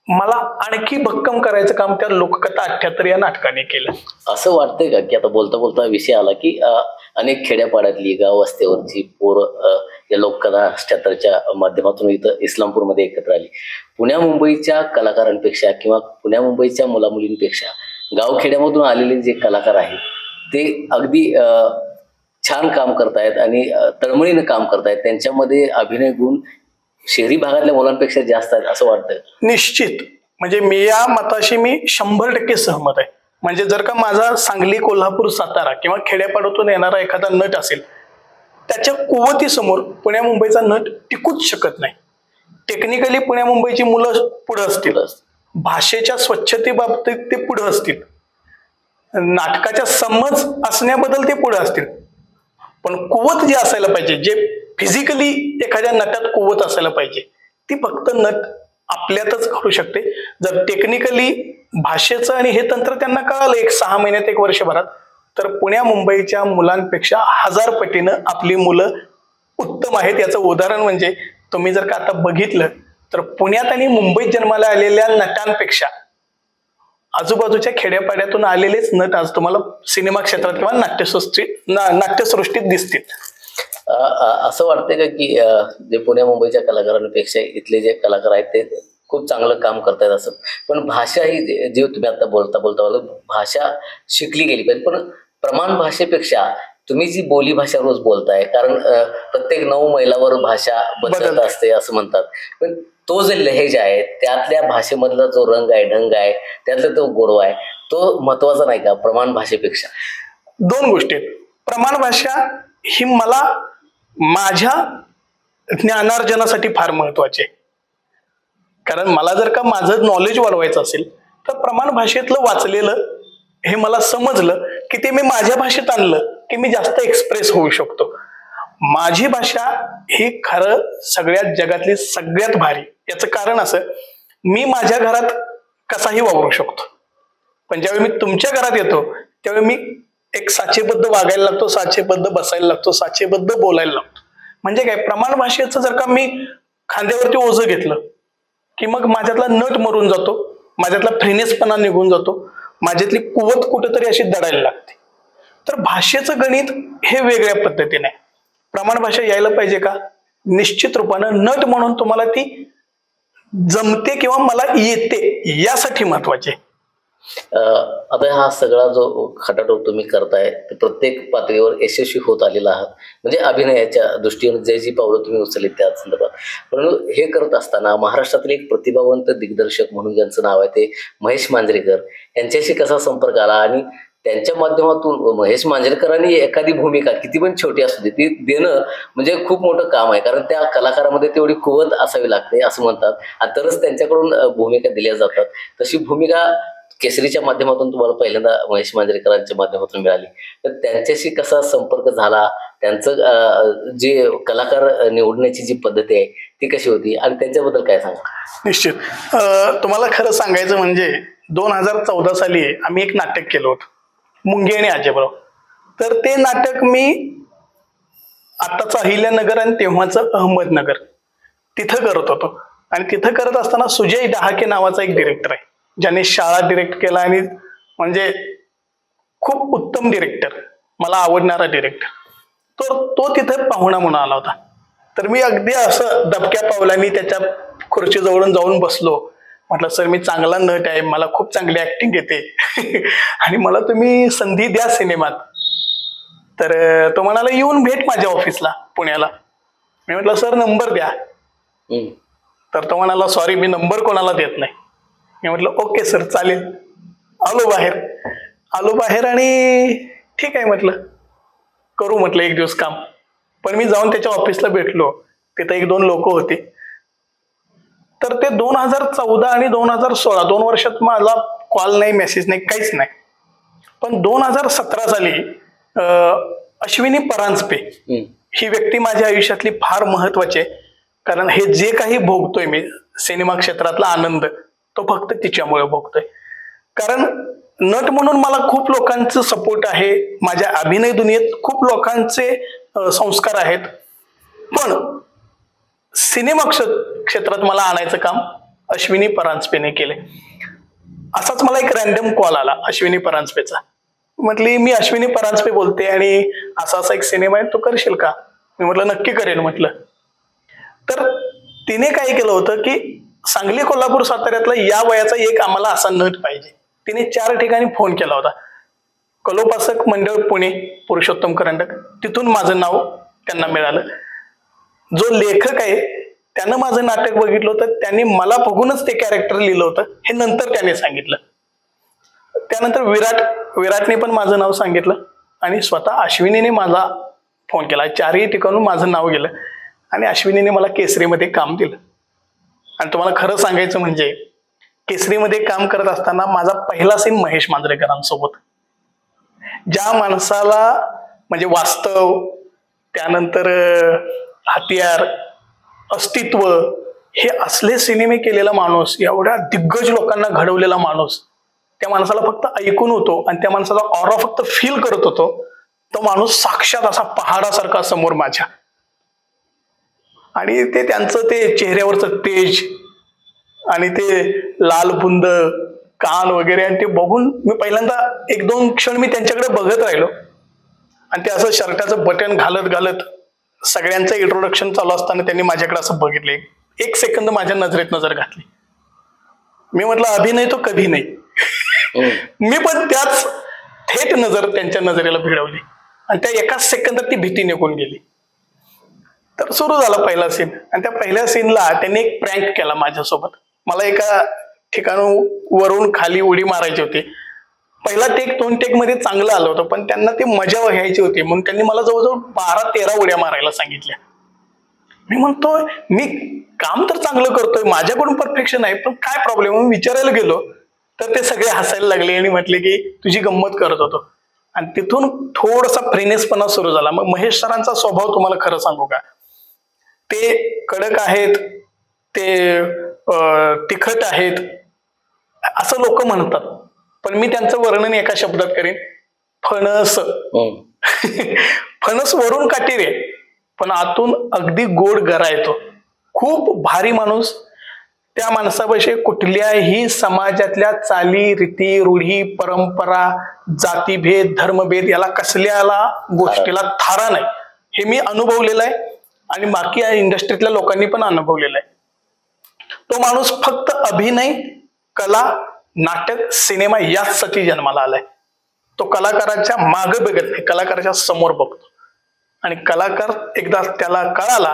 मला आणखी भक्कम करायचं काम त्या लोककथा 78 या नाटकाने केलं. असं वाटतंय का की आता बोलता बोलता विषय आला की अनेक खेड्यापाड्यातली गाव वस्त्यावरची पोरं या लोककथा 78च्या माध्यमातून इथं इस्लामपूरमध्ये एकत्र आली. पुण्या मुंबईच्या कलाकारांपेक्षा किंवा पुण्या मुंबईच्या मुलामुलींपेक्षा गावखेड्यामधून आलेले जे कलाकार आहेत ते अगदी छान काम करतायत आणि तळमळीनं काम करतायत. त्यांच्यामध्ये अभिनय गुण शहरी भागातल्या मुलांपेक्षा जास्त आहेत असं वाटतं. निश्चित, म्हणजे मी या मताशी मी 100% सहमत आहे. म्हणजे जर का माझा सांगली, कोल्हापूर, सातारा किंवा खेड्यापाड्यातून येणारा एखादा नट असेल, त्याच्या कुवतीसमोर पुण्या मुंबईचा नट टिकूच शकत नाही. टेक्निकली पुण्या मुंबईची मुलं पुढे असतील, भाषेच्या स्वच्छतेबाबतीत ते पुढे असतील, नाटकाच्या समज असण्याबद्दल ते पुढे असतील, पण कुवत जी असायला पाहिजे, जे फिजिकली एखाद्या नटात कुवत असायला पाहिजे, ती फक्त नट आपल्यातच करू शकते. जर टेक्निकली भाषेचं आणि हे तंत्र त्यांना कळालं 6 महिन्यात 1 वर्षभरात, तर पुण्या मुंबईच्या मुलांपेक्षा 1000 पटीनं आपली मुलं उत्तम आहेत. याचं उदाहरण म्हणजे तुम्ही जर का आता बघितलं तर पुण्यात आणि मुंबईत जन्माला आलेल्या नटांपेक्षा आजूबाजूच्या खेड्यापाड्यातून आलेलेच नट आज तुम्हाला सिनेमा क्षेत्रात किंवा नाट्यसृष्टीत दिसतील. असं वाटतंय का की जे पुण्या मुंबईच्या कलाकारांपेक्षा इथले जे कलाकार आहेत ते खूप चांगलं काम करतायत असं, पण भाषा ही जे तुम्ही आता बोलता भाषा शिकली गेली पाहिजे, पण प्रमाण भाषेपेक्षा तुम्ही जी बोली भाषा रोज बोलताय, कारण प्रत्येक 9 मैलावर भाषा बदलत असते असं म्हणतात, पण तो जो लहेजा आहे त्यातल्या भाषेमधला जो रंग आहे, ढंग आहे, त्यातला तो गोडवा आहे, तो महत्वाचा नाही का प्रमाण भाषेपेक्षा? 2 गोष्टी आहेत. प्रमाण भाषा ही मला माझ्या ज्ञानार्जनासाठी फार महत्वाची आहे. कारण मला जर का माझं नॉलेज वाढवायचं असेल तर प्रमाण भाषेतलं वाचलेलं हे मला समजलं की ते मी माझ्या भाषेत आणलं की मी जास्त एक्सप्रेस होऊ शकतो. माझी भाषा ही खरं सगळ्यात जगातली सगळ्यात भारी. याचं कारण असं, मी माझ्या घरात कसाही वावरू शकतो, पण ज्यावेळी मी तुमच्या घरात येतो त्यावेळी मी एक साचेबद्ध वागायला लागतो, साचेबद्ध बसायला लागतो, साचेबद्ध बोलायला लागतो. म्हणजे काय, प्रमाण भाषेचं जर का मी खांद्यावरती ओझं घेतलं की मग माझ्यातला नट मरून जातो, माझ्यातला फ्रेनेसपणा निघून जातो, माझ्यातली कुवत कुठेतरी अशी दडायला लागते. तर भाषेचं गणित हे वेगळ्या पद्धतीने आहे. प्रमाण भाषा यायला पाहिजे का? निश्चित रूपानं नट म्हणून तुम्हाला ती जमते किंवा मला येते यासाठी महत्वाचे. आता हा सगळा जो खटाटोप तुम्ही करताय ते प्रत्येक पातळीवर यशस्वी होत आलेला आहात, म्हणजे अभिनयाच्या दृष्टीने जे जी पावलं तुम्ही उचलली त्या संदर्भात. परंतु हे करत असताना महाराष्ट्रातील एक प्रतिभावंत दिग्दर्शक म्हणून ज्यांचं नाव आहे ते महेश मांजरेकर, यांच्याशी कसा संपर्क आला आणि त्यांच्या माध्यमातून महेश मांजरेकरांनी एखादी भूमिका किती पण छोटी असू दे ती देणं म्हणजे खूप मोठं काम आहे, कारण त्या कलाकारामध्ये तेवढी कुवत असावी लागते असं म्हणतात, आणि तरच त्यांच्याकडून भूमिका दिल्या जातात. तशी भूमिका केसरीच्या माध्यमातून तुम्हाला पहिल्यांदा महेश मांजरेकरांच्या माध्यमातून मिळाली, तर त्यांच्याशी कसा संपर्क झाला, त्यांचं जे कलाकार निवडण्याची जी पद्धती आहे ती कशी होती आणि त्यांच्याबद्दल काय सांगा? निश्चित. तुम्हाला खरं सांगायचं म्हणजे 2014 साली आम्ही एक नाटक केलं होतं, मुंगी आणि आजोबा. तर ते नाटक मी आत्ताचं अहिल्यानगर आणि तेव्हाचं अहमदनगर तिथं करत होतो. आणि तिथं करत असताना सुजय डहाके नावाचा एक डिरेक्टर आहे, ज्याने शाळा डिरेक्ट केला आणि म्हणजे खूप उत्तम डिरेक्टर, मला आवडणारा डिरेक्टर. तर तो तिथे पाहुणा म्हणून आला होता. तर मी अगदी असं दबक्या पावलांनी त्याच्या खुर्चीजवळून जाऊन बसलो. म्हटलं, सर मी चांगला नट आहे, मला खूप चांगली ऍक्टिंग येते आणि मला तुम्ही संधी द्या सिनेमात. तर तो म्हणाला, येऊन भेट माझ्या ऑफिसला पुण्याला. मी म्हटलं, सर नंबर द्या. तर तो म्हणाला, सॉरी मी नंबर कोणाला देत नाही. मी म्हटलं, ओके सर चालेल. आलो बाहेर आणि ठीक आहे म्हटलं, करू म्हटलं एक दिवस काम. पण मी जाऊन त्याच्या ऑफिसला भेटलो, तिथं 1-2 लोक होते. तर ते 2014 आणि 2016 2 वर्षात माझा कॉल नाही, मेसेज नाही, काहीच नाही. पण 2017 साली अश्विनी परांजपे ही व्यक्ती माझ्या आयुष्यातली फार महत्वाची आहे. कारण हे जे काही भोगतोय मी सिनेमा क्षेत्रातला आनंद, तो फक्त तिच्यामुळे भोगतोय. कारण नट म्हणून मला खूप लोकांचं सपोर्ट आहे, माझ्या अभिनय दुनियेत खूप लोकांचे संस्कार आहेत. पण सिनेमा क्षेत्रात मला आणायचं काम अश्विनी परांजपेने केले. असाच मला एक रॅन्डम कॉल आला अश्विनी परांजपेचा. म्हटली, मी अश्विनी परांजपे बोलते आणि असा असा एक सिनेमा आहे, तो करशील का? मी म्हटलं, नक्की करेन म्हटलं. तर तिने काय केलं होतं की सांगली, कोल्हापूर, साताऱ्यातला या वयाचा एक आम्हाला असा नट पाहिजे. तिने 4 ठिकाणी फोन केला होता. कलोपासक मंडळ पुणे, पुरुषोत्तम करंडक, तिथून माझं नाव त्यांना मिळालं. जो लेखक आहे त्यानं माझं नाटक बघितलं होतं, त्यांनी मला बघूनच ते कॅरेक्टर लिहिलं होतं, हे नंतर त्याने सांगितलं. त्यानंतर विराटने पण माझं नाव सांगितलं आणि स्वतः अश्विनीने मला फोन केला. 4ही ठिकाणून माझं नाव गेलं आणि अश्विनीने मला केसरीमध्ये काम दिलं. आणि तुम्हाला खरं सांगायचं म्हणजे केसरीमध्ये काम करत असताना माझा पहिला सीन महेश मांजरेकरांसोबत. ज्या माणसाला म्हणजे वास्तव, त्यानंतर हत्यार, अस्तित्व हे असले सिनेमे केलेला माणूस, एवढ्या दिग्गज लोकांना घडवलेला माणूस, त्या माणसाला फक्त ऐकून होतो आणि त्या माणसाचा ऑरा फक्त फील करत होतो. तो माणूस साक्षात असा पहाडासारखा समोर माझ्या. आणि ते त्यांचं ते चेहऱ्यावरचं तेज आणि ते लाल बुंद कान वगैरे, आणि ते बघून मी पहिल्यांदा 1-2 क्षण मी त्यांच्याकडे बघत राहिलो. आणि ते असं शर्टाचं बटन घालत घालत सगळ्यांचं इंट्रोडक्शन चालू असताना त्यांनी माझ्याकडे असं बघितले. 1 सेकंद माझ्या नजरेत नजर घातली. मी म्हटलं, अभिनय तो कधी नाही. मी पण त्याच थेट नजर त्यांच्या नजरेला भिडवली आणि त्या 1 सेकंदात ती भीती निघून गेली. तर सुरू झाला पहिला सीन. आणि त्या पहिल्या सीनला त्यांनी एक प्रँक केला माझ्यासोबत. मला एका ठिकाणून वरून खाली उडी मारायची होती. पहिला टेक 2 टेक मध्ये चांगलं आलं होतं, पण त्यांना ते मजा घ्यायची होती म्हणून त्यांनी मला जवळजवळ 12-13 उड्या मारायला सांगितल्या. मी म्हणतो, मी काम तर चांगलं करतोय, माझ्याकडून परफेक्शन आहे, पण काय प्रॉब्लेम? मी विचारायला गेलो तर ते सगळे हसायला लागले आणि म्हटले की तुझी गंमत करत होतो. आणि तिथून थोडासा फ्रेनेसपणा सुरू झाला. मग महेश सरांचा स्वभाव तुम्हाला खरं सांगू का, ते कडक आहेत, ते तिखट आहेत असं लोक म्हणतात, पण मी त्यांचं वर्णन एका शब्दात करेन, फणस. फणस वरून काटेरी आहे पण आतून अगदी गोड गरा येतो. खूप भारी माणूस. त्या माणसापाशी कुठल्याही समाजातल्या चाली रीती रूढी परंपरा जातीभेद धर्मभेद याला कसल्याला गोष्टीला थारा नाही. हे मी अनुभवलेलं आहे आणि बाकी या इंडस्ट्रीतल्या लोकांनी पण अनुभवलेलं आहे. तो माणूस फक्त अभिनय कला नाटक सिनेमा याचसाठी जन्माला आलाय. तो कलाकाराच्या मागे बघत नाही, कलाकाराच्या समोर बघतो. आणि कलाकार एकदा त्याला कळाला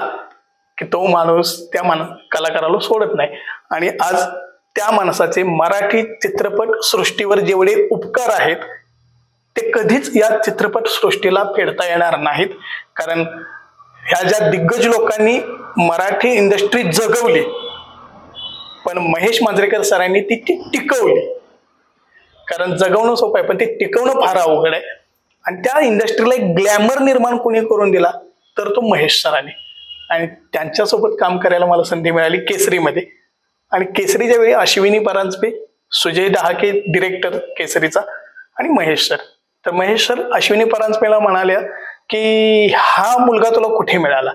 की तो माणूस त्या कलाकाराला सोडत नाही. आणि आज त्या माणसाचे मराठी चित्रपट सृष्टीवर जेवढे उपकार आहेत ते कधीच या चित्रपट सृष्टीला फेडता येणार नाहीत. कारण ह्या ज्या दिग्गज लोकांनी मराठी इंडस्ट्री जगवली पण महेश मांजरेकर सरांनी ती टिकवली. कारण जगवणं सोपं आहे पण ते टिकवणं फार अवघड आहे. आणि त्या इंडस्ट्रीला एक ग्लॅमर निर्माण कोणी करून दिला तर तो महेश सरांनी. आणि त्यांच्यासोबत काम करायला मला संधी मिळाली केसरीमध्ये. आणि केसरीच्या वेळी अश्विनी परांजपे, सुजय डहाके डिरेक्टर केसरीचा आणि महेश सर. तर महेश सर अश्विनी परांजपेला म्हणाल्या की हा मुलगा तुला कुठे मिळाला,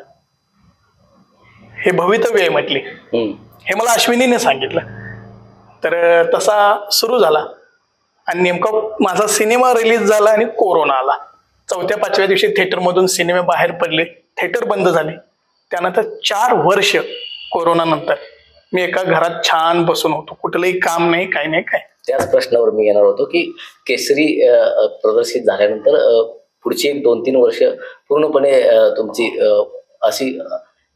हे भवितव्य आहे म्हटली. हे मला अश्विनीने सांगितलं. तर तसा सुरू झाला आणि नेमका माझा सिनेमा रिलीज झाला आणि कोरोना आला. 4-5व्या दिवशी थिएटरमधून सिनेमे बाहेर पडले, थिएटर बंद झाले. त्यानंतर 4 वर्ष कोरोना नंतर मी एका घरात छान बसून होतो, कुठलंही काम नाही, काही नाही. काय त्याच प्रश्नावर मी येणार होतो की केसरी प्रदर्शित झाल्यानंतर पुढची 1-2-3 वर्ष पूर्णपणे तुमची अशी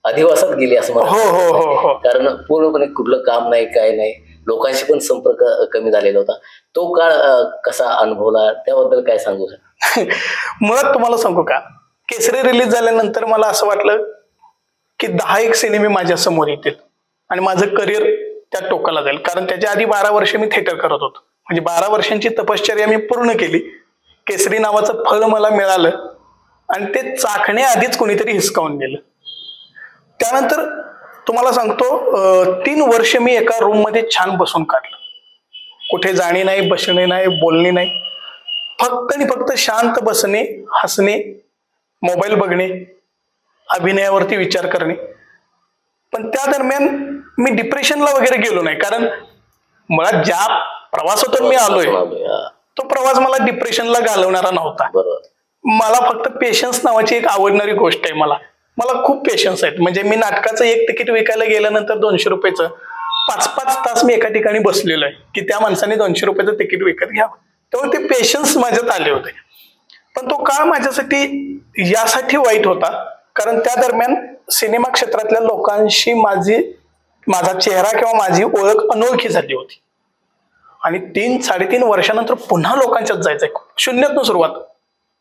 अधिवासात गेली असं मला. हो. कारण पूर्णपणे कुठलं काम नाही, काय नाही, लोकांशी पण संपर्क कमी झालेला होता. तो काळ कसा अनुभवला त्याबद्दल काय सांगू शकता? मुळात तुम्हाला सांगू का, केसरी रिलीज झाल्यानंतर मला असं वाटलं की 10 सिनेमे माझ्या समोर येतील आणि माझं करिअर त्या टोकाला जाईल. कारण त्याच्या आधी 12 वर्ष मी थिएटर करत होतो. म्हणजे 12 वर्षांची तपश्चर्या मी पूर्ण केली. केसरी नावाचं फळ मला मिळालं आणि ते चाखण्याआधीच कोणीतरी हिसकावून गेलं. त्यानंतर तुम्हाला सांगतो 3 वर्ष मी एका रूम मध्ये छान बसून काढलं. कुठे जाणे नाही, बसणे नाही, बोलणे नाही, फक्त आणि फक्त शांत बसणे, हसणे, मोबाईल बघणे, अभिनयावरती विचार करणे. पण त्या दरम्यान मी डिप्रेशनला वगैरे गेलो नाही. कारण मुळात ज्या प्रवासातून मी आलोय तो प्रवास मला डिप्रेशनला घालवणारा नव्हता. मला फक्त पेशन्स नावाची एक आवडणारी गोष्ट आहे. मला खूप पेशन्स आहेत. म्हणजे मी नाटकाचं एक तिकीट विकायला गेल्यानंतर 200 रुपयाचं 5-5 तास मी एका ठिकाणी बसलेलो आहे की त्या माणसाने 200 रुपयाचं तिकीट विकत घ्यावं. तेव्हा ते पेशन्स माझ्यात आले होते. पण तो काळ माझ्यासाठी यासाठी वाईट होता कारण त्या दरम्यान सिनेमा क्षेत्रातल्या लोकांशी माझा चेहरा किंवा माझी ओळख अनोळखी झाली होती. आणि 3-3.5 वर्षानंतर पुन्हा लोकांच्यात जायचंय, शून्यातनं सुरुवात.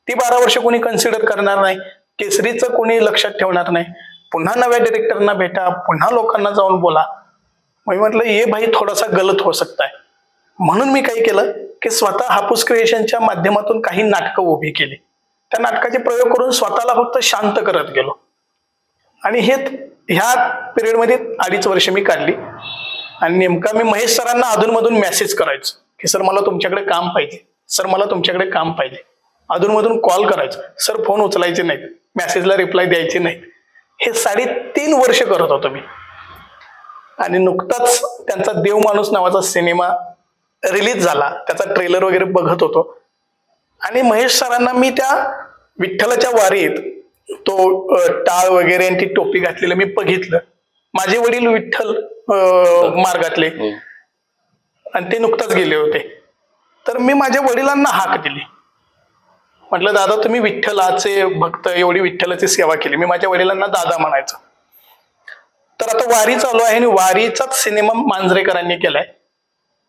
ती 12 वर्ष कोणी कन्सिडर करणार नाही, केसरीचं कोणी लक्षात ठेवणार नाही. पुन्हा नव्या डिरेक्टरना भेटा, पुन्हा लोकांना जाऊन बोला. मी म्हटलं ये भाई थोडासा गलत हो सकता है. म्हणून मी काय केलं की स्वतः हापूस क्रिएशनच्या माध्यमातून काही नाटकं उभी केली. त्या नाटकाचे प्रयोग करून स्वतःला फक्त शांत करत गेलो. आणि ह्या पिरियडमध्ये 2.5 वर्ष मी काढली. आणि नेमका मी महेश सरांना अधूनमधून मेसेज करायचो की सर मला तुमच्याकडे काम पाहिजे, सर मला तुमच्याकडे काम पाहिजे. अधूनमधून कॉल करायचो, सर फोन उचलायचे नाहीत, मेसेजला रिप्लाय द्यायचे नाहीत. हे 3.5 वर्ष करत होतो मी. आणि नुकताच त्यांचा देव माणूस नावाचा सिनेमा रिलीज झाला, त्याचा ट्रेलर वगैरे बघत होतो. आणि महेश सरांना मी त्या विठ्ठलाच्या वारीत तो टाळ वगैरे आणि ती टोपी घातलेलं मी बघितलं. माझे वडील विठ्ठल मार्गातले आणि ते नुकताच गेले होते. तर मी माझ्या वडिलांना हाक दिली, म्हटलं दादा तुम्ही विठ्ठलाचे भक्त, एवढी विठ्ठलाची सेवा केली. मी माझ्या वडिलांना दादा म्हणायचं. तर आता वारी चालू आहे आणि वारीचाच सिनेमा मांजरेकरांनी केलाय.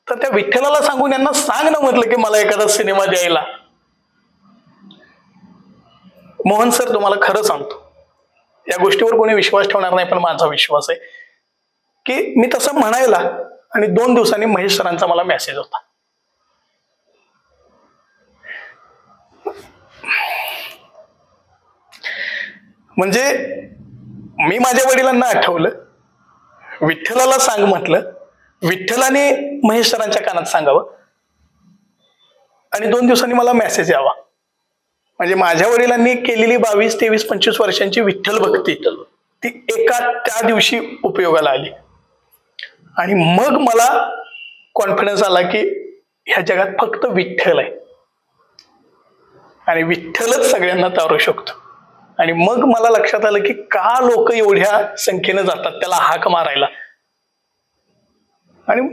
तर त्या विठ्ठलाला सांगून यांना सांग ना म्हटलं की मला एखादा सिनेमा द्यायला. मोहन सर तुम्हाला खरं सांगतो, या गोष्टीवर कोणी विश्वास ठेवणार नाही पण माझा विश्वास आहे की मी तसं म्हणायला आणि 2 दिवसांनी महेश सरांचा मला मेसेज होता. म्हणजे मी माझ्या वडिलांना आठवलं, विठ्ठलाला सांग म्हटलं, विठ्ठलाने महेश सरांच्या कानात सांगावं आणि 2 दिवसांनी मला मेसेज यावा. म्हणजे माझ्या वडिलांनी केलेली 22, 23, 25 वर्षांची विठ्ठल भक्ती ती एका त्या दिवशी उपयोगाला आली. आणि मग मला कॉन्फिडन्स आला की ह्या जगात फक्त विठ्ठल आहे आणि विठ्ठलच सगळ्यांना तारू शकतो. आणि मग मला लक्षात आलं की का लोक एवढ्या संख्येनं जातात त्याला हाक मारायला. आणि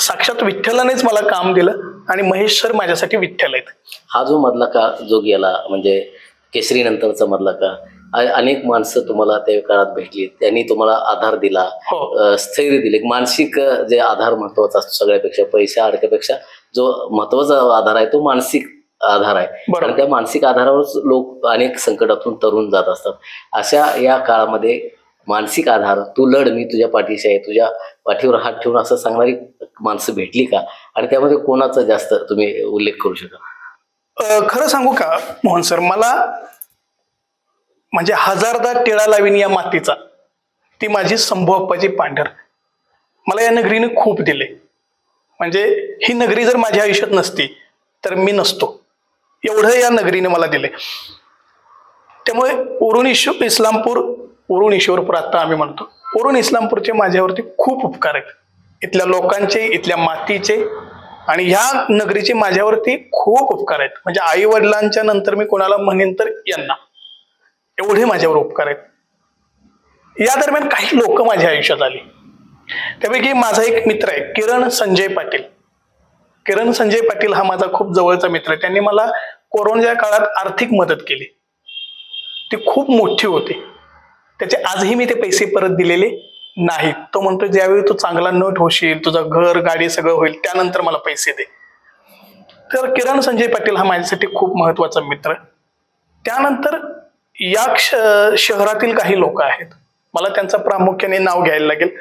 साक्षात विठ्ठलानेच मला काम दिलं आणि महेश सर माझ्यासाठी विठ्ठल आहेत. हा जो मधला का जो गेला म्हणजे केसरी नंतरचा मधला का, अनेक माणसं तुम्हाला त्या काळात भेटली, त्यांनी तुम्हाला आधार दिला, स्थैर्य दिले. मानसिक जे आधार महत्वाचा असतो सगळ्यापेक्षा, पैसा अडक्यापेक्षा जो महत्वाचा आधार आहे तो मानसिक आधार आहे. आणि त्या मानसिक आधारावरच लोक अनेक संकटातून तरुण जात असतात. अशा या काळामध्ये मानसिक आधार, तू लढ, मी तुझ्या पाठीशी आहे, तुझ्या पाठीवर हात ठेवून असं सांगणारी माणसं भेटली का? आणि त्यामध्ये कोणाचा जास्त तुम्ही उल्लेख करू शकाल? खरं सांगू का मोहन सर, मला म्हणजे हजारदा टिळा लावीन या मातीचा, ती माझी शंभूअप्पाची पांढर. मला या नगरीने खूप दिले. म्हणजे ही नगरी जर माझ्या आयुष्यात नसती तर मी नसतो, एवढं या नगरीने मला दिले. त्यामुळे ओरून इस्लामपूर, ओरून ईश्वरपूर आता आम्ही म्हणतो, ओरून इस्लामपूरचे माझ्यावरती खूप उपकार आहेत. इथल्या लोकांचे, इथल्या मातीचे आणि ह्या नगरीचे माझ्यावरती खूप उपकार आहेत. म्हणजे आई वडिलांच्या नंतर मी कोणाला म्हणेन तर यांना, एवढे माझ्यावर उपकार आहेत. या दरम्यान काही लोक माझ्या आयुष्यात आली. त्यापैकी माझा एक मित्र आहे किरण संजय पाटील. किरण संजय पाटील हा माझा खूप जवळचा मित्र आहे. त्यांनी मला कोरोनाच्या काळात आर्थिक मदत केली, ती खूप मोठी होती. त्याचे आजही मी ते पैसे परत दिलेले नाहीत. तो म्हणतो ज्यावेळी तू चांगला नट होशील, तुझं घर गाडी सगळं होईल, त्यानंतर मला पैसे दे. तर किरण संजय पाटील हा माझ्यासाठी खूप महत्वाचा मित्र. त्यानंतर या शहरातील काही लोक आहेत, मला त्यांचं प्रामुख्याने नाव घ्यायला लागेल.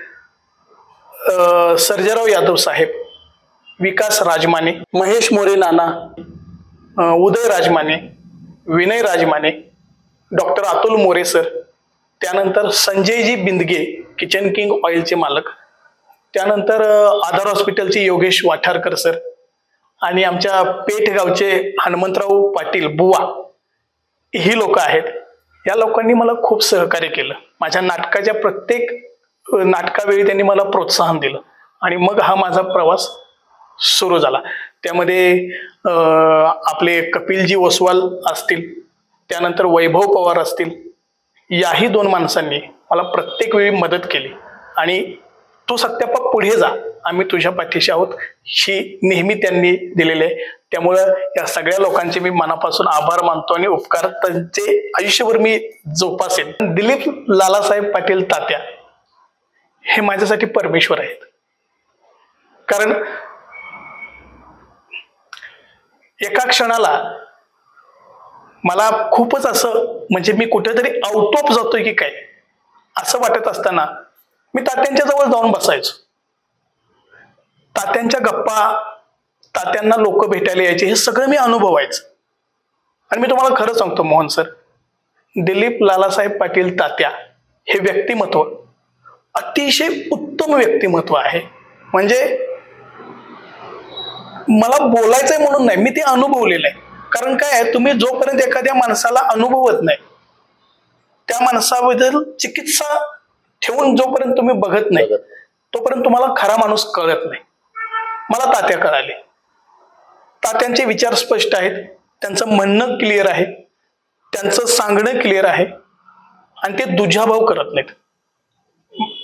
सर्जेराव यादव साहेब, विकास राजमाने, महेश मोरे नाना, उदय राजमाने, विनय राजमाने, डॉक्टर अतुल मोरे सर, त्यानंतर संजयजी बिंदगे, किचन किंग ऑइलचे मालक, त्यानंतर आधार हॉस्पिटलचे योगेश वाठारकर सर आणि आमच्या पेठ गावचे हनुमंतराव पाटील बुवा, ही लोक आहेत. या लोकांनी मला खूप सहकार्य केलं. माझ्या नाटकाच्या प्रत्येक नाटकावेळी त्यांनी मला प्रोत्साहन दिलं आणि मग हा माझा प्रवास सुरू झाला. त्यामध्ये आपले कपिलजी ओसवाल असतील, त्यानंतर वैभव पवार असतील, याही 2 माणसांनी मला प्रत्येक वेळी मदत केली आणि तू सत्याप्पा पुढे जा, आम्ही तुझ्या पाठीशी आहोत, ही नेहमी त्यांनी दिलेले आहे. त्यामुळं या सगळ्या लोकांचे मी मनापासून आभार मानतो आणि उपकार त्यांचे आयुष्यभर मी जोपासेन. दिलीप लालासाहेब पाटील तात्या हे माझ्यासाठी परमेश्वर आहेत. कारण एका क्षणाला मला खूपच असं म्हणजे मी कुठेतरी आउट ऑफ जातोय की काय असं वाटत असताना मी तात्यांच्या जवळ जाऊन बसायचो. तात्यांच्या गप्पा, तात्यांना लोक भेटायला यायचे, हे सगळं मी अनुभवायचं. आणि मी तुम्हाला खरं सांगतो मोहन सर, दिलीप लालासाहेब पाटील तात्या हे व्यक्तिमत्व अतिशय उत्तम व्यक्तिमत्व आहे. म्हणजे मला बोलायचंय म्हणून नाही, मी ते अनुभवलेलं आहे. कारण काय आहे, तुम्ही जोपर्यंत एखाद्या माणसाला अनुभवत नाही, त्या माणसाबद्दल चिकित्सा ठेवून जोपर्यंत तुम्ही बघत नाही, तोपर्यंत तुम्हाला खरा माणूस कळत नाही. मला तात्या कळाले. तात्यांचे विचार स्पष्ट आहेत, त्यांचं म्हणणं क्लिअर आहे, त्यांचं सांगणं क्लिअर आहे आणि ते दुजाभाव करत नाहीत.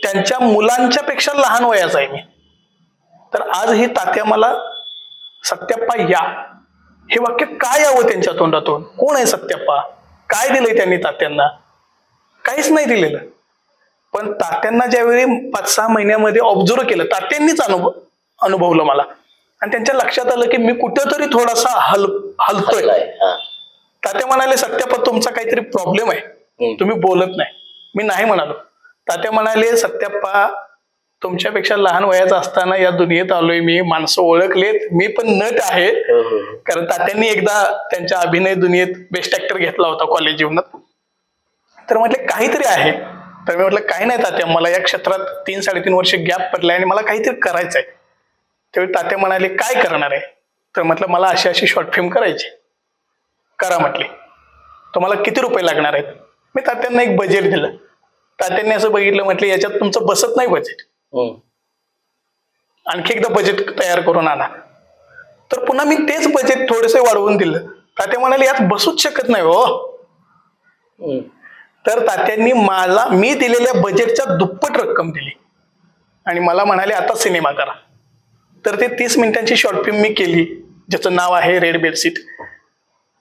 त्यांच्या मुलांच्या पेक्षा लहान वयाचा आहे मी. तर आज ही तात्या मला सत्याप्पा या, हे वाक्य काय यावं त्यांच्या तोंडातून? कोण आहे सत्याप्पा? काय दिलंय त्यांनी तात्यांना? काहीच नाही दिलेलं. पण तात्यांना ज्यावेळी 5-6 महिन्यामध्ये ऑब्झर्व केलं, तात्यांनीच अनुभवलं मला आणि त्यांच्या लक्षात आलं की मी कुठेतरी थोडासा हलतोय. तात्या म्हणाले, सत्याप्पा तुमचा काहीतरी प्रॉब्लेम आहे, तुम्ही बोलत नाही. मी नाही म्हणालो. तात्या म्हणाले, सत्याप्पा तुमच्यापेक्षा लहान वयाचा असताना या दुनियेत आलोय मी, माणसं ओळखलेत, मी पण नट आहे. कारण तात्यांनी एकदा त्यांच्या अभिनय दुनियेत बेस्ट ऍक्टर घेतला होता कॉलेज जीवनात. तर म्हटले काहीतरी आहे. तर मी म्हटलं काही नाही तात्या, मला या क्षेत्रात 3-3.5 वर्ष गॅप पडलाय आणि मला काहीतरी करायचं आहे. त्यावेळी तात्या म्हणाले काय करणार आहे? तर म्हटलं मला अशी अशी शॉर्ट फिल्म करायची. करा म्हटले. तुम्हाला किती रुपये लागणार आहेत? मी तात्यांना एक बजेट दिलं. तात्यांनी असं बघितलं, म्हटलं याच्यात तुमचं बसत नाही बजेट, आणखी एकदा बजेट तयार करून आणा. तर पुन्हा मी तेच बजेट थोडेसे वाढवून दिलं. तात्या म्हणाले यात बसूच शकत नाही हो. तर तात्यांनी मला मी दिलेल्या बजेटच्या दुप्पट रक्कम दिली आणि मला म्हणाले आता सिनेमा करा. तर ते 30 मिनिटांची शॉर्ट फिल्म मी केली, ज्याचं नाव आहे रेड बेडशीट.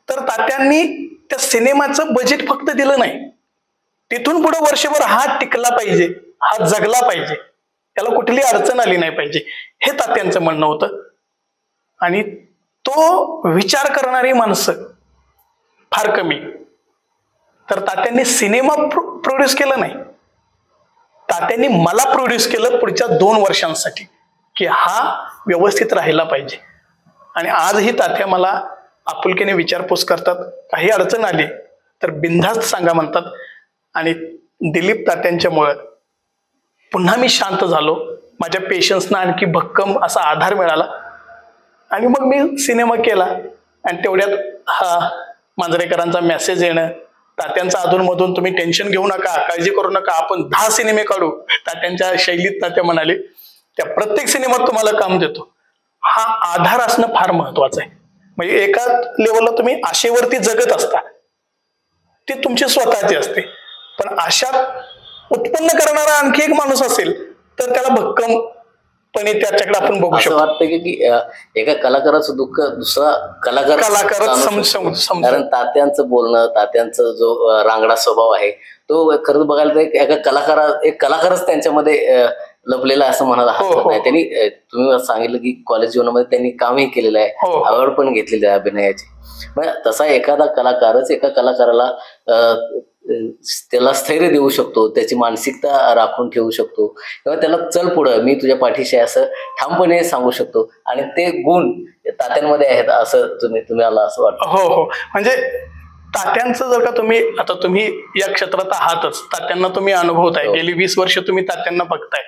तर तात्यांनी त्या सिनेमाचं बजेट फक्त दिलं नाही, तिथून पुढे वर्षभर हा टिकला पाहिजे, हा जगला पाहिजे, त्याला कुठली अडचण आली नाही पाहिजे, हे तात्यांचं म्हणणं होतं. आणि तो विचार करणारी माणसं फार कमी. तर तात्यांनी सिनेमा प्रोड्यूस केला नाही, तात्यांनी मला प्रोड्यूस केलं पुढच्या 2 वर्षांसाठी, की हा व्यवस्थित राहिला पाहिजे. आणि आजही तात्या मला आपुलकीने विचारपूस करतात. काही अडचण आली तर बिनधास्त सांगा म्हणतात. आणि दिलीप तात्यांच्यामुळे पुन्हा मी शांत झालो. माझ्या पेशन्सना आणखी भक्कम असा आधार मिळाला आणि मग मी सिनेमा केला. आणि तेवढ्यात हा मांजरेकरांचा मेसेज येणं, तात्यांचा अधूनमधून तुम्ही टेन्शन घेऊ नका, काळजी करू नका, आपण 10 सिनेमे काढू. तात्यांच्या शैलीत तात्या म्हणाले त्या प्रत्येक सिनेमात तुम्हाला काम देतो. हा आधार असणं फार महत्वाचं आहे. म्हणजे एका लेवलला तुम्ही आशेवरती जगत असता, ती तुमची स्वतःची असते. पण आशा उत्पन्न करणारा आणखी एक माणूस असेल तर त्याला भक्कमपणे त्याच्याकडे आपण बघू शकतो. वाटतं की एका कलाकाराचं दुःख दुसरा कलाकारच कारण तात्यांचं बोलणं, तात्यांचा जो रांगडा स्वभाव आहे तो खरंच बघायला तर एक कलाकारच त्यांच्यामध्ये लपलेला असं म्हणायला हरकत नाही. त्यांनी तुम्ही सांगितलं की कॉलेज जीवनामध्ये त्यांनी कामही केलेलं आहे, आवड पण घेतलेली आहे अभिनयाची. मग तसा एखादा कलाकारच एका कलाकाराला त्याला स्थैर्य देऊ शकतो, त्याची मानसिकता राखून ठेवू शकतो, किंवा त्याला चल पुढं मी तुझ्या पाठीशी असं ठामपणे सांगू शकतो. आणि ते गुण तात्यांमध्ये आहेत असं तुम्हाला असं वाटतं? हो. म्हणजे तात्यांचं जर का तुम्ही या क्षेत्रात आहातच, तात्यांना तुम्ही अनुभवताय, गेली 20 वर्ष तुम्ही तात्यांना बघताय.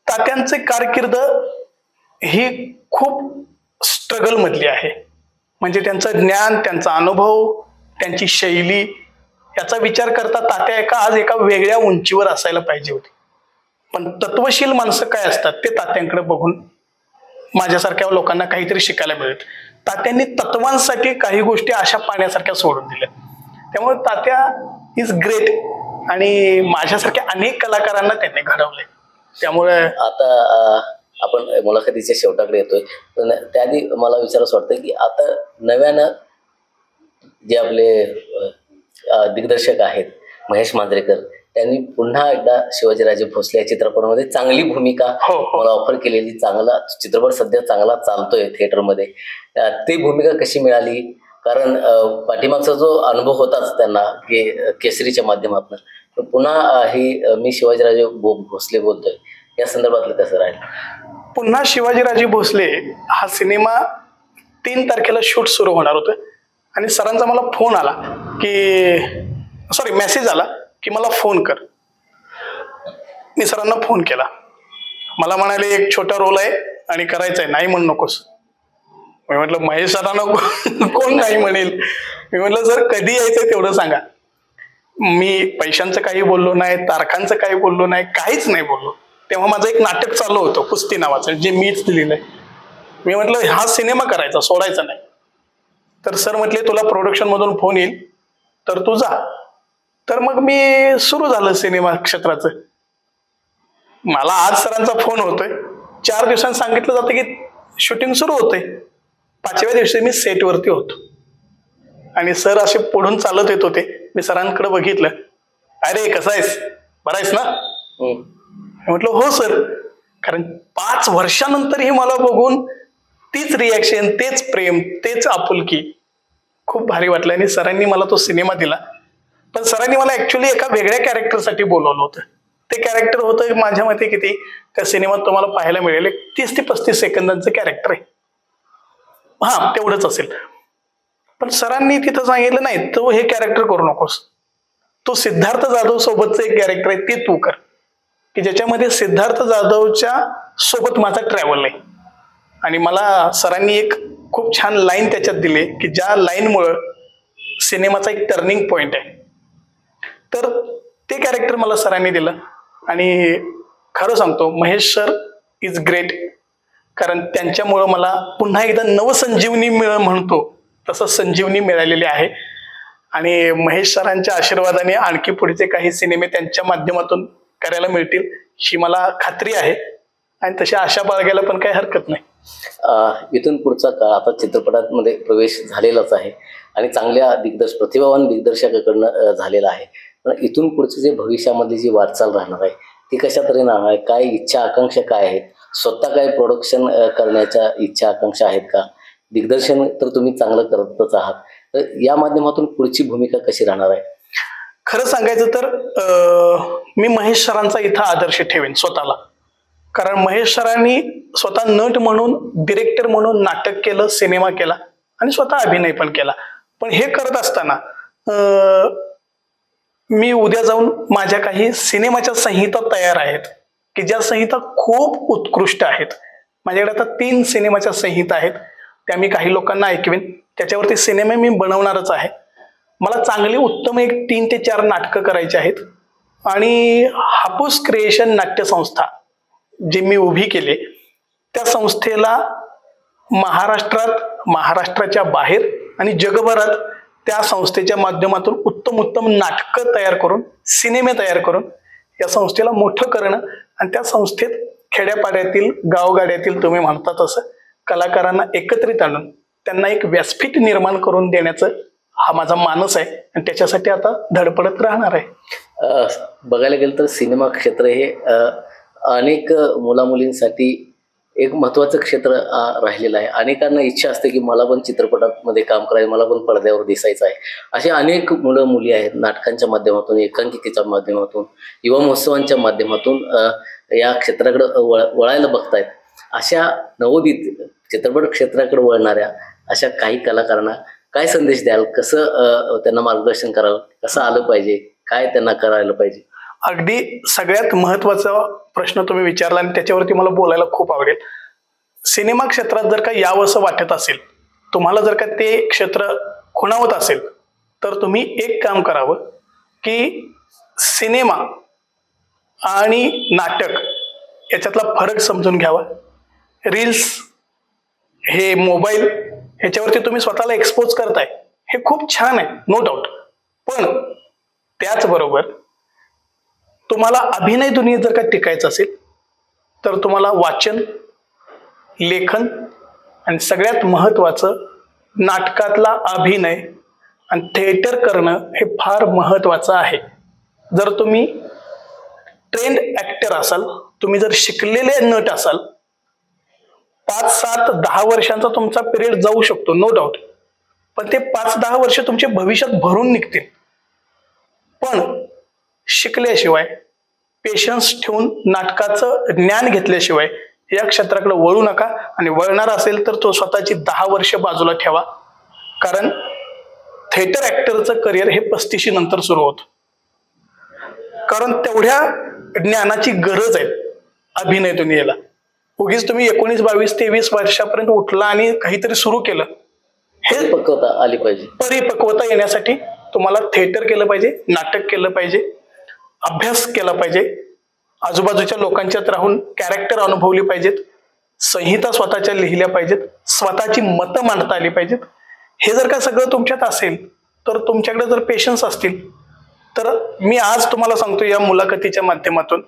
तात्यांचे कारकीर्द ही खूप स्ट्रगल मधली आहे. म्हणजे त्यांचं ज्ञान, त्यांचा अनुभव, त्यांची शैली याचा विचार करता तात्या आज एका वेगळ्या उंचीवर असायला पाहिजे होती. पण तत्वशील माणसं काय असतात ते तात्यांकडे बघून माझ्यासारख्या लोकांना काहीतरी शिकायला मिळत. तात्यांनी तत्वांसाठी काही गोष्टी अशा पाण्यासारख्या सोडून दिल्या. त्यामुळे तात्या इज ग्रेट आणि माझ्यासारख्या अनेक कलाकारांना त्यांनी घडवले. त्यामुळे आता आपण मुलाखतीच्या शेवटाकडे येतोय, पण त्याआधी मला विचारायचं वाटतं की आता नव्यानं जे आपले दिग्दर्शक आहेत महेश मांजरेकर, त्यांनी पुन्हा एकदा शिवाजीराजे भोसले या चित्रपटामध्ये चांगली भूमिका मला ऑफर केलेली. चांगला चित्रपट सध्या चांगला चालतोय थिएटरमध्ये. ती भूमिका कशी मिळाली? कारण पाठीमागचा जो अनुभव होताच त्यांना केसरीच्या माध्यमातून, पुन्हा ही मी शिवाजीराजे भोसले बोलतोय, या संदर्भातलं कसं राहील? पुन्हा शिवाजीराजे भोसले हा सिनेमा 3 तारखेला शूट सुरू होणार होतं आणि सरांचा मला फोन आला की मेसेज आला की मला फोन कर. मी सरांना फोन केला. मला म्हणाले एक छोटा रोल आहे आणि करायचा आहे, नाही म्हणू नकोस. मी म्हटलं महेश सरांना कोण नाही म्हणेल. मी म्हटलं सर कधी यायचंय तेवढं सांगा. मी पैशांचं काही बोललो नाही, तारखांचं काही बोललो नाही, काहीच नाही बोललो. तेव्हा माझं एक नाटक चालू होतं कुस्ती नावाचं, जे मीच दिलेलं आहे. मी म्हटलं हा सिनेमा करायचा, सोडायचा नाही. तर सर म्हटले तुला प्रोडक्शन मधून फोन येईल तर तू जा. तर मग मी सुरू झालं सिनेमा क्षेत्राचं. मला आज सरांचा फोन होतोय, 4 दिवसांनी सांगितलं जातं की शूटिंग सुरू होतंय. 5व्या दिवशी मी सेटवरती होतो आणि सर असे पुढून चालत येत होते. मी सरांकडे बघितलं, अरे कसा आहेस, बरा आहेस ना? म्हटलं हो सर. कारण 5 वर्षानंतरही मला बघून तीच रिॲक्शन, तेच प्रेम, तेच आपुलकी खूप भारी वाटलं. आणि सरांनी मला तो सिनेमा दिला. पण सरांनी मला ऍक्च्युली एका वेगळ्या कॅरेक्टरसाठी बोलवलं होतं. ते कॅरेक्टर होतं माझ्या मते किती त्या सिनेमात तुम्हाला पाहायला मिळेल 30 ते 35 सेकंदांचं कॅरेक्टर आहे. हा तेवढंच असेल. पण सरांनी तिथं सांगितलं नाही तो हे कॅरेक्टर करू नकोस, तो सिद्धार्थ जाधव सोबतचं एक कॅरेक्टर आहे ते तू कर, की ज्याच्यामध्ये सिद्धार्थ जाधवच्या सोबत माझा ट्रॅव्हल आहे. आणि मला सरांनी एक खूप छान लाईन त्याच्यात दिली की ज्या लाईनमुळं सिनेमाचा एक टर्निंग पॉइंट आहे. तर ते कॅरेक्टर मला सरांनी दिलं आणि खरं सांगतो महेश सर इज ग्रेट, कारण त्यांच्यामुळं मला पुन्हा एकदा नवसंजीवनी म्हणतो तसं संजीवनी मिळालेली आहे. आणि महेश सरांच्या आशीर्वादाने आणखी पुढचे काही सिनेमे त्यांच्या माध्यमातून करायला मिळतील ही मला खात्री आहे आणि तशी आशा बाळगायला पण काही हरकत नाही. इथून पुढचा काळ आता चित्रपटांमध्ये प्रवेश झालेलाच आहे आणि चांगल्या प्रतिभावान दिग्दर्शकाकडनं झालेला आहे. पण इथून पुढचे जे भविष्यामध्ये जी वाटचाल राहणार आहे ती कशा तऱ्हेने राहणार आहे, काय इच्छा आकांक्षा काय आहेत, स्वतः काय प्रोडक्शन करण्याच्या इच्छा आकांक्षा आहेत का, दिग्दर्शन तर तुम्ही चांगलं करतच आहात, तर या माध्यमातून पुढची भूमिका कशी राहणार आहे? खरं सांगायचं तर मी महेश सरांचा इथं आदर्श ठेवेन स्वतःला, कारण महेश सरांनी स्वतः नट म्हणून, डिरेक्टर म्हणून नाटक केलं, सिनेमा केला आणि स्वतः अभिनय पण केला. पण हे करत असताना मी उद्या जाऊन माझ्या काही सिनेमाच्या संहिता तयार आहेत की ज्या संहिता खूप उत्कृष्ट आहेत. माझ्याकडे आता 3 सिनेमाच्या संहिता आहेत, त्या मी काही लोकांना ऐकवीन, त्याच्यावरती सिनेमे मी बनवणारच आहे. मला चांगली उत्तम एक 3 ते 4 नाटकं करायची आहेत आणि हापूस क्रिएशन नाट्यसंस्था जी मी उभी केली त्या संस्थेला महाराष्ट्रात, महाराष्ट्राच्या बाहेर आणि जगभरात त्या संस्थेच्या माध्यमातून उत्तम नाटकं तयार करून, सिनेमे तयार करून या संस्थेला मोठं करणं आणि त्या संस्थेत खेड्यापाड्यातील, गावगाड्यातील तुम्ही म्हणता तसं कलाकारांना एकत्रित आणून त्यांना एक व्यासपीठ निर्माण करून देण्याचं हा माझा मानस आहे आणि त्याच्यासाठी आता धडपडत राहणार आहे. बघायला गेलं तर सिनेमा क्षेत्र हे अनेक मुलामुलींसाठी एक महत्त्वाचं क्षेत्र राहिलेलं आहे. अनेकांना इच्छा असते की मला पण चित्रपटामध्ये काम करायचं, मला पण पडद्यावर दिसायचं आहे. असे अनेक मुलं मुली आहेत नाटकांच्या माध्यमातून, एकांकिकेच्या माध्यमातून, युवा महोत्सवांच्या माध्यमातून या क्षेत्राकडे वळायला बघतायत. अशा नवोदित चित्रपट क्षेत्राकडे वळणाऱ्या अशा काही कलाकारांना काय संदेश द्याल? कसं त्यांना मार्गदर्शन करावं, कसं आलं पाहिजे, काय त्यांना करायला पाहिजे? अगदी सगळ्यात महत्वाचा प्रश्न तुम्ही विचारला आणि त्याच्यावरती मला बोलायला खूप आवडेल. सिनेमा क्षेत्रात जर का यावंसं वाटत असेल, तुम्हाला जर का ते क्षेत्र खुणावत असेल, तर तुम्ही एक काम करावं की सिनेमा आणि नाटक याच्यातला फरक समजून घ्यावा. रील्स, हे मोबाईल ह्याच्यावरती तुम्ही स्वतःला एक्सपोज करताय, हे खूप छान आहे, नो डाऊट. पण त्याचबरोबर तुम्हाला अभिनय दुनियेत जर का टिकायचं असेल तर तुम्हाला वाचन, लेखन आणि सगळ्यात महत्त्वाचं नाटकातला अभिनय आणि थिएटर करणं हे फार महत्त्वाचं आहे. जर तुम्ही ट्रेंड ॲक्टर असाल, तुम्ही जर शिकलेले नट असाल, 5, 7, 10 वर्षांचा तुमचा पिरियड जाऊ शकतो, नो डाऊट. पण ते 5-10 वर्ष तुमच्या भविष्यात भरून निघतील. पण शिकल्याशिवाय, पेशन्स ठेवून नाटकाचं ज्ञान घेतल्याशिवाय या क्षेत्राकडे वळू नका. आणि वळणार असेल तर तो स्वतःची 10 वर्ष बाजूला ठेवा, कारण थिएटर ॲक्टरचं करिअर हे 35 नंतर सुरू होतं. कारण तेवढ्या ज्ञानाची गरज आहे अभिनय दुनियेला. उगीच तुम्ही 19, 22, 23 वर्षापर्यंत उठला आणि काहीतरी सुरू केलं, हे परिपक्वता आली पाहिजे. परिपक्वता येण्यासाठी तुम्हाला थिएटर केलं पाहिजे, नाटक केलं पाहिजे, अभ्यास केला पाहिजे, आजूबाजूच्या लोकांच्यात राहून कॅरेक्टर अनुभवली पाहिजेत, संहिता स्वतःच्या लिहिल्या पाहिजेत, स्वतःची मतं मांडता आली पाहिजेत. हे जर का सगळं तुमच्यात असेल, तर तुमच्याकडे जर पेशन्स असतील, तर मी आज तुम्हाला सांगतो या मुलाखतीच्या माध्यमातून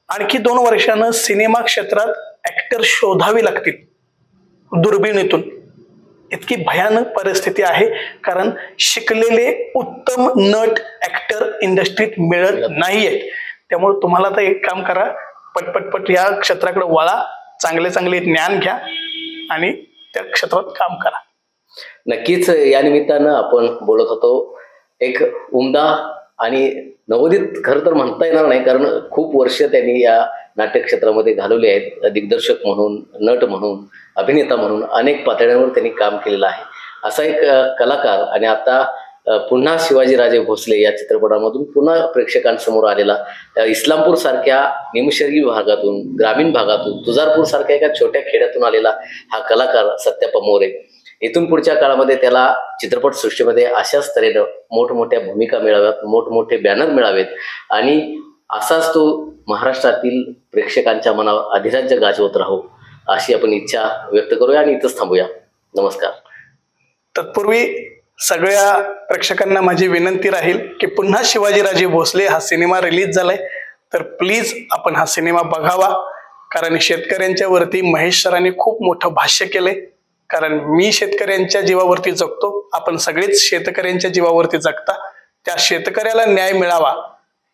आणखी 2 वर्षानं सिनेमा क्षेत्रात ॲक्टर शोधावी लागतील दुर्बिणीतून. इतकी भयानक परिस्थिती आहे, कारण शिकलेले उत्तम नट ॲक्टर इंडस्ट्रीत मिळत नाहीये. त्यामुळे तुम्हाला तर एक काम करा, पटपट या क्षेत्राकडे वळा, चांगले ज्ञान घ्या आणि त्या क्षेत्रात काम करा. नक्कीच या निमित्तानं आपण बोलत होतो एक उमदा आणि नवोदित, खरं तर म्हणता येणार नाही कारण खूप वर्ष त्यांनी या नाट्य क्षेत्रामध्ये घालवली आहेत. दिग्दर्शक म्हणून, नट म्हणून, अभिनेता म्हणून अनेक पातळ्यांवर त्यांनी काम केलेलं आहे. असा एक कलाकार आणि आता पुन्हा शिवाजीराजे भोसले या चित्रपटामधून पुन्हा प्रेक्षकांसमोर आलेला, इस्लामपूर सारख्या निमशहरी भागातून, ग्रामीण भागातून, तुळजापूर सारख्या एका छोट्या खेड्यातून आलेला हा कलाकार सत्याप्पा मोरे. इथून पुढच्या काळामध्ये त्याला चित्रपट सृष्टीमध्ये अशाच तऱ्हेनं मोठमोठ्या भूमिका मिळाव्यात, मोठमोठे बॅनर मिळावेत आणि असाच तो महाराष्ट्रातील प्रेक्षकांच्या मनावर अधिराज्य गाजवत राहू अशी आपण इच्छा व्यक्त करूया आणि इथंच थांबूया. नमस्कार. तत्पूर्वी सगळ्या प्रेक्षकांना माझी विनंती राहील की पुन्हा शिवाजीराजे भोसले हा सिनेमा रिलीज झालाय, तर प्लीज आपण हा सिनेमा बघावा. कारण शेतकऱ्यांच्या वरती महेश सरांनी खूप मोठं भाष्य केलंय. कारण मी शेतकऱ्यांच्या जीवावरती जगतो, आपण सगळेच शेतकऱ्यांच्या जीवावरती जगता. त्या शेतकऱ्याला न्याय मिळावा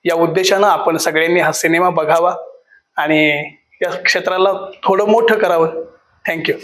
या उद्देशानं आपण सगळ्यांनी हा सिनेमा बघावा आणि या क्षेत्राला थोडं मोठं करावं. थँक्यू.